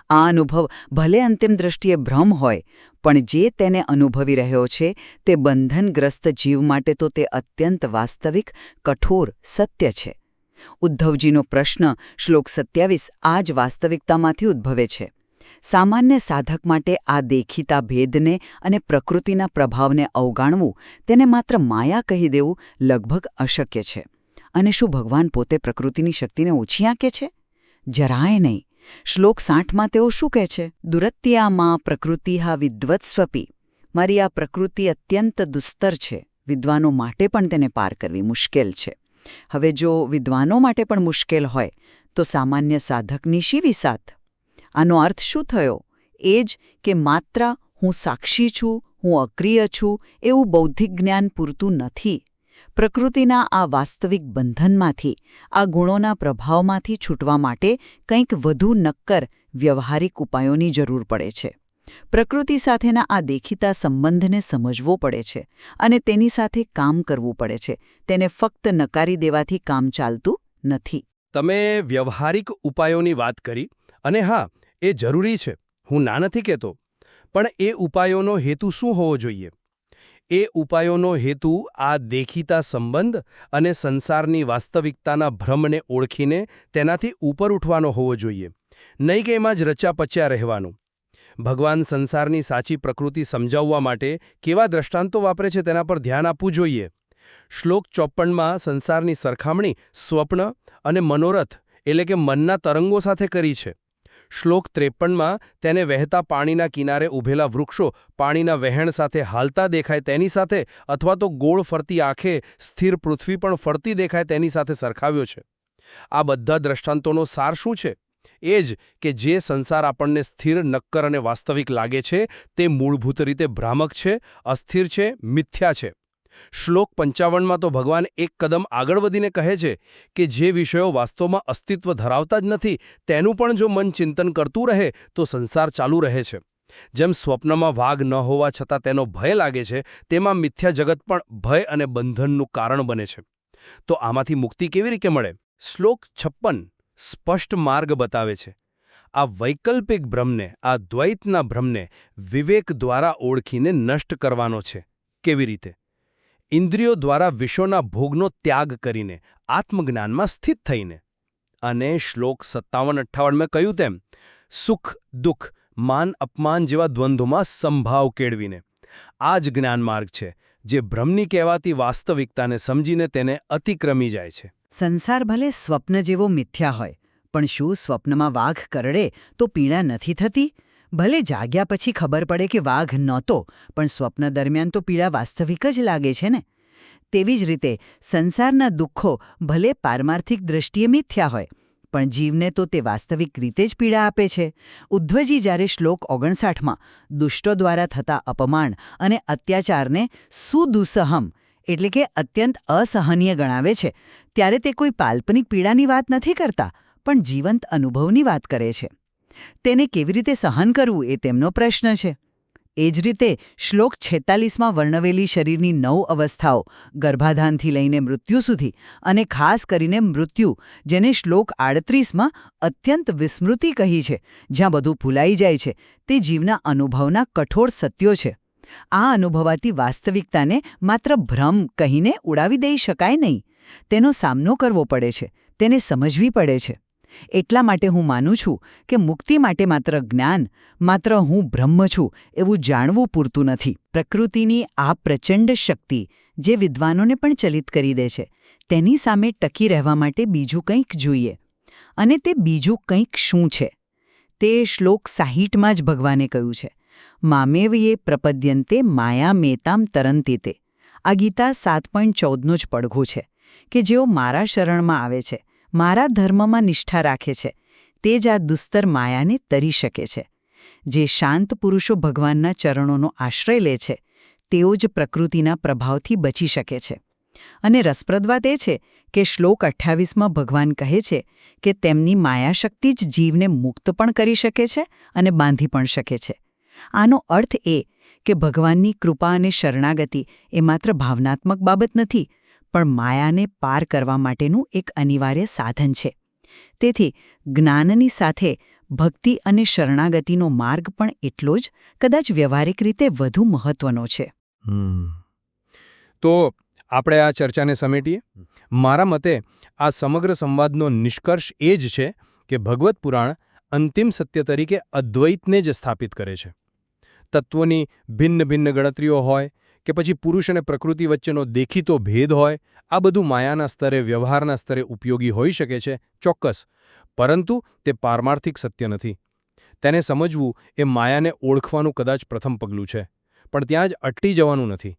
આ અનુભવ ભલે અંતિમ દૃષ્ટિએ ભ્રમ હોય, પણ જે તેને અનુભવી રહ્યો છે તે બંધનગ્રસ્ત જીવ માટે તો તે અત્યંત વાસ્તવિક, કઠોર સત્ય છે. ઉદ્ધવજીનો પ્રશ્ન શ્લોક 27 આ જ વાસ્તવિકતામાંથી ઉદ્ભવે છે. સામાન્ય સાધક માટે આ દેખીતા ભેદને અને પ્રકૃતિના પ્રભાવને અવગાણવું, તેને માત્ર માયા કહી દેવું લગભગ અશક્ય છે. અને શું ભગવાન પોતે પ્રકૃતિની શક્તિને ઓછી આંકે છે? જરાય નહીં. શ્લોક 60માં તેઓ શું કહે છે? દુરત્યા માં પ્રકૃતિહ વિદ્વત્સ્વપી. મારી આ પ્રકૃતિ અત્યંત દુસ્તર છે, વિદ્વાનો માટે પણ તેને પાર કરવી મુશ્કેલ છે. હવે જો વિદ્વાનો માટે પણ મુશ્કેલ હોય તો સામાન્ય સાધકની શી વિસાત? આનો અર્થ શું થયો? એ જ કે માત્ર હું સાક્ષી છું, હું અક્રિય છું એવું બૌદ્ધિક જ્ઞાન પૂરતું નથી. પ્રકૃતિના આ વાસ્તવિક બંધનમાંથી, આ ગુણોના પ્રભાવમાંથી છૂટવા માટે કંઈક વધુ નક્કર વ્યવહારિક ઉપાયોની જરૂર પડે છે. પ્રકૃતિ સાથેના આ દેખીતા સંબંધને સમજવો પડે છે અને તેની સાથે કામ કરવું પડે છે. તેને ફક્ત નકારી દેવાથી કામ ચાલતું નથી. તમે વ્યવહારિક ઉપાયોની વાત કરી, અને હા, એ જરૂરી છે, હું ના નથી કહેતો. પણ એ ઉપાયોનો હેતુ શું હોવો જોઈએ? એ ઉપાયોનો હેતુ આ દેખીતા સંબંધ અને સંસારની વાસ્તવિકતાના ભ્રમને ઓળખીને તેનાથી ઉપર ઉઠવાનો હોવો જોઈએ, નહીં કે એમાં જ રચ્યા-પચ્યા રહેવાનું. ભગવાન સંસારની સાચી પ્રકૃતિ સમજાવવા માટે કેવા દ્રષ્ટાંતો વાપરે છે તેના પર ધ્યાન આપવું જોઈએ. શ્લોક 54માં સંસારની સરખામણી સ્વપ્ન અને મનોરથ એટલે કે મનના તરંગો સાથે કરી છે. શ્લોક 53માં તેને વહેતા પાણીના કિનારે ઊભેલા વૃક્ષો પાણીના વહેણ સાથે હાલતા દેખાય તેની સાથે અથવા તો ગોળ ફરતી આંખે સ્થિર પૃથ્વી પણ ફરતી દેખાય તેની સાથે સરખાવ્યો છે. આ બધા દ્રષ્ટાંતોનો સાર શું છે? એ જ કે જે સંસાર આપણને સ્થિર, નક્કર અને વાસ્તવિક લાગે છે તે મૂળભૂત રીતે ભ્રામક છે, અસ્થિર છે, મિથ્યા છે. શ્લોક 55માં તો ભગવાન એક કદમ આગળ વધીને કહે છે કે જે વિષયો વાસ્તવમાં અસ્તિત્વ ધરાવતા જ નથી તેનું પણ જો મન ચિંતન કરતું રહે તો સંસાર ચાલુ રહે છે. જેમ સ્વપ્નમાં વાઘ ન હોવા છતાં તેનો ભય લાગે છે, તેમાં મિથ્યા જગત પણ ભય અને બંધનનું કારણ બને છે. તો આમાંથી મુક્તિ કેવી રીતે મળે? શ્લોક 56 સ્પષ્ટ માર્ગ બતાવે છે. આ વૈકલ્પિક ભ્રમને, આ દ્વૈતના ભ્રમને વિવેક દ્વારા ઓળખીને નષ્ટ કરવાનો છે. કેવી રીતે? ઇન્દ્રિયો દ્વારા વિષયોના ભોગનો ત્યાગ કરીને, આત્મજ્ઞાનમાં સ્થિત થઈને. અને શ્લોક 57-58 મેં કહ્યું તેમ, સુખ દુઃખ, માન અપમાન જેવા દ્વંદ્વમાં સંભાવ કેળવીને. આ જ જ્ઞાન માર્ગ છે, જે ભ્રમની કહેવાતી વાસ્તવિકતાને સમજીને તેને અતિક્રમી જાય છે. સંસાર ભલે સ્વપ્ન જેવો મિથ્યા હોય, પણ શું સ્વપ્નમાં વાઘ કરડે તો પીડા નથી થતી? ભલે જાગ્યા પછી ખબર પડે કે વાઘ નહોતો, પણ સ્વપ્ન દરમિયાન તો પીડા વાસ્તવિક જ લાગે છે ને. તેવી જ રીતે સંસારના દુઃખો ભલે પારમાર્થિક દ્રષ્ટિએ મિથ્યા હોય, પણ જીવને તો તે વાસ્તવિક રીતે જ પીડા આપે છે. ઉદ્ધવજી જ્યારે શ્લોક 59માં દુષ્ટો દ્વારા થતા અપમાન અને અત્યાચારને સુદુઃસહમ એટલે કે અત્યંત અસહનીય ગણાવે છે, ત્યારે તે કોઈ કાલ્પનિક પીડાની વાત નથી કરતા, પણ જીવંત અનુભવની વાત કરે છે. તેને કેવી રીતે સહન કરવું એ તેમનો પ્રશ્ન છે. એ જ રીતે શ્લોક 46માં વર્ણવેલી શરીરની 9 અવસ્થાઓ, ગર્ભાધાનથી લઈને મૃત્યુ સુધી, અને ખાસ કરીને મૃત્યુ, જેને શ્લોક 38માં અત્યંત વિસ્મૃતિ કહી છે, જ્યાં બધું ભૂલાઈ જાય છે, તે જીવના અનુભવના કઠોર સત્યો છે. આ અનુભવાતી વાસ્તવિકતાને માત્ર ભ્રમ કહીને ઉડાવી દઈ શકાય નહીં. તેનો સામનો કરવો પડે છે, તેને સમજવી પડે છે. એટલા માટે હું માનું છું કે મુક્તિ માટે માત્ર જ્ઞાન, માત્ર હું બ્રહ્મ છું એવું જાણવું પૂરતું નથી. પ્રકૃતિની આ પ્રચંડ શક્તિ જે વિદ્વાનોને પણ ચલિત કરી દે છે, તેની સામે ટકી રહેવા માટે બીજું કંઈક જોઈએ. અને તે બીજું કંઈક શું છે? તે શ્લોક 60માં જ ભગવાને કહ્યું છે, મામેવયે પ્રપદ્યન્તે માયા મેતામ તરંતીતે. આ ગીતા 7.14નો જ પડઘો છે કે જેઓ મારા શરણમાં આવે છે, મારા ધર્મમાં નિષ્ઠા રાખે છે, તે જ આ દુસ્તર માયાને તરી શકે છે. જે શાંત પુરુષો ભગવાનના ચરણોનો આશ્રય લે છે, તેઓ જ પ્રકૃતિના પ્રભાવથી બચી શકે છે. અને રસપ્રદ વાત એ છે કે શ્લોક 28માં ભગવાન કહે છે કે તેમની માયાશક્તિ જ જીવને મુક્ત પણ કરી શકે છે અને બાંધી પણ શકે છે. આનો અર્થ એ કે ભગવાનની કૃપા અને શરણાગતિ એ માત્ર ભાવનાત્મક બાબત નથી, પણ માયાને પાર કરવા માટેનું એક અનિવાર્ય સાધન છે. તેથી જ્ઞાનની સાથે ભક્તિ અને શરણાગતિનો માર્ગ પણ એટલો જ, કદાચ વ્યવહારિક રીતે વધુ મહત્વનો છે. તો આપણે આ ચર્ચાને સમેટીએ. મારા મતે આ સમગ્ર સંવાદનો નિષ્કર્ષ એ જ છે કે ભગવદ્ પુરાણ અંતિમ સત્ય તરીકે અદ્વૈતને જ સ્થાપિત કરે છે. તત્વોની ભિન્ન ભિન્ન ગણતરીઓ હોય કે પછી પુરુષ અને પ્રકૃતિ વચ્ચેનો દેખીતો ભેદ હોય, આ બધું માયાના સ્તરે, વ્યવહારના સ્તરે ઉપયોગી હોઈ શકે છે, ચોક્કસ, પરંતુ તે પારમાર્થિક સત્ય નથી. તેને સમજવું એ માયાને ઓળખવાનું કદાચ પ્રથમ પગલું છે, પણ ત્યાં જ અટકી જવાનું નથી.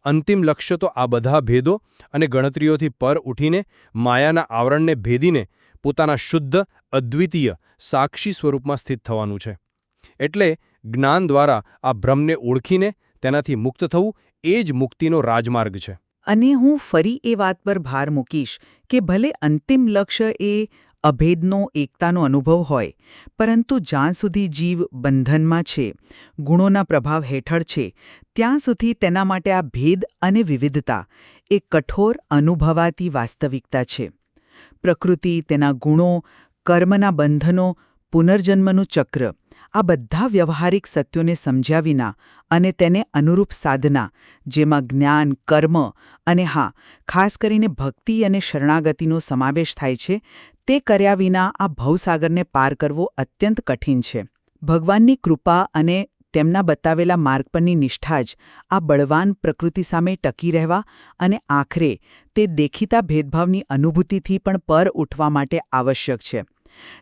અંતિમ લક્ષ્ય તો આ બધા ભેદો અને ગણતરીઓથી પર ઉઠીને માયાના આવરણને ભેદીને પોતાના શુદ્ધ, અદ્વિતીય, સાક્ષી સ્વરૂપમાં સ્થિત થવાનું છે. એટલે જ્ઞાન દ્વારા આ ભ્રમને ઓળખીને તેનાથી મુક્ત થવું એ જ મુક્તિનો રાજમાર્ગ છે. અને હું ફરી એ વાત પર ભાર મૂકીશ કે ભલે અંતિમ લક્ષ્ય એ અભેદનો, એકતાનો અનુભવ હોય, પરંતુ જ્યાં સુધી જીવ બંધનમાં છે, ગુણોના પ્રભાવ હેઠળ છે, ત્યાં સુધી તેના માટે આ ભેદ અને વિવિધતા એ કઠોર અનુભવાતી વાસ્તવિકતા છે. પ્રકૃતિ, તેના ગુણો, કર્મના બંધનો, પુનર્જન્મનું ચક્ર, આ બધા વ્યવહારિક સત્યોને સમજ્યા વિના અને તેને અનુરૂપ સાધના, જેમાં જ્ઞાન, કર્મ અને ખાસ કરીને ભક્તિ અને શરણાગતિનો સમાવેશ થાય છે, તે કર્યા વિના આ ભવસાગરને પાર કરવો અત્યંત કઠિન છે. ભગવાનની કૃપા અને તેમના બતાવેલા માર્ગ પરની નિષ્ઠા જ આ બળવાન પ્રકૃતિ સામે ટકી રહેવા અને આખરે તે દેખીતા ભેદભાવની અનુભૂતિથી પણ પર ઉઠવા માટે આવશ્યક છે.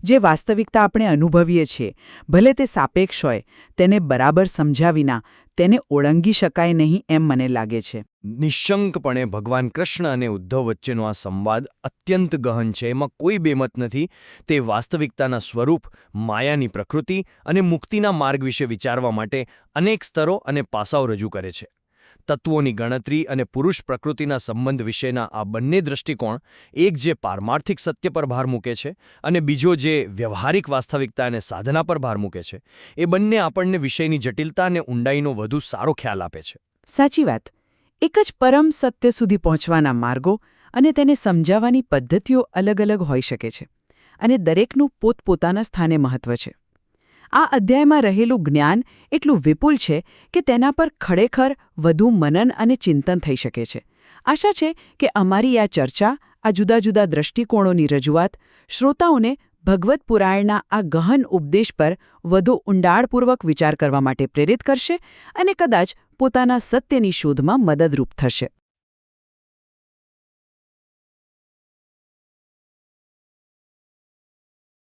જે વાસ્તવિકતા આપણે અનુભવીએ છીએ, ભલે તે સાપેક્ષ હોય, તેને બરાબર સમજ્યા વિના તેને ઓળંગી શકાય નહીં એમ મને લાગે છે. નિઃશંકપણે ભગવાન કૃષ્ણ અને ઉદ્ધવ વચ્ચેનો આ સંવાદ અત્યંત ગહન છે, એમાં કોઈ બેમત નથી. તે વાસ્તવિકતાના સ્વરૂપ, માયાની પ્રકૃતિ અને મુક્તિના માર્ગ વિશે વિચારવા માટે અનેક સ્તરો અને પાસાઓ રજૂ કરે છે. તત્વોની ગણતરી અને પુરુષ પ્રકૃતિના સંબંધ વિશેના આ બંને દૃષ્ટિકોણ, એક જે પારમાર્થિક સત્ય પર ભાર મૂકે છે અને બીજો જે વ્યવહારિક વાસ્તવિકતા અને સાધના પર ભાર મૂકે છે, એ બંને આપણને વિષયની જટિલતા અને ઊંડાઈનો વધુ સારો ખ્યાલ આપે છે. સાચી વાત. એક જ પરમ સત્ય સુધી પહોંચવાના માર્ગો અને તેને સમજાવવાની પદ્ધતિઓ અલગ અલગ હોઈ શકે છે. અને દરેકનું પોતપોતાના સ્થાને મહત્વ છે. આ અધ્યાયમાં રહેલું જ્ઞાન એટલું વિપુલ છે કે તેના પર ખરેખર વધુ મનન અને ચિંતન થઈ શકે છે. આશા છે કે અમારી આ ચર્ચા, આ જુદા જુદા દૃષ્ટિકોણોની રજૂઆત શ્રોતાઓને ભગવદ્ પુરાણના આ ગહન ઉપદેશ પર વધુ ઊંડાણપૂર્વક વિચાર કરવા માટે પ્રેરિત કરશે અને કદાચ પોતાના સત્યની શોધમાં મદદરૂપ થશે.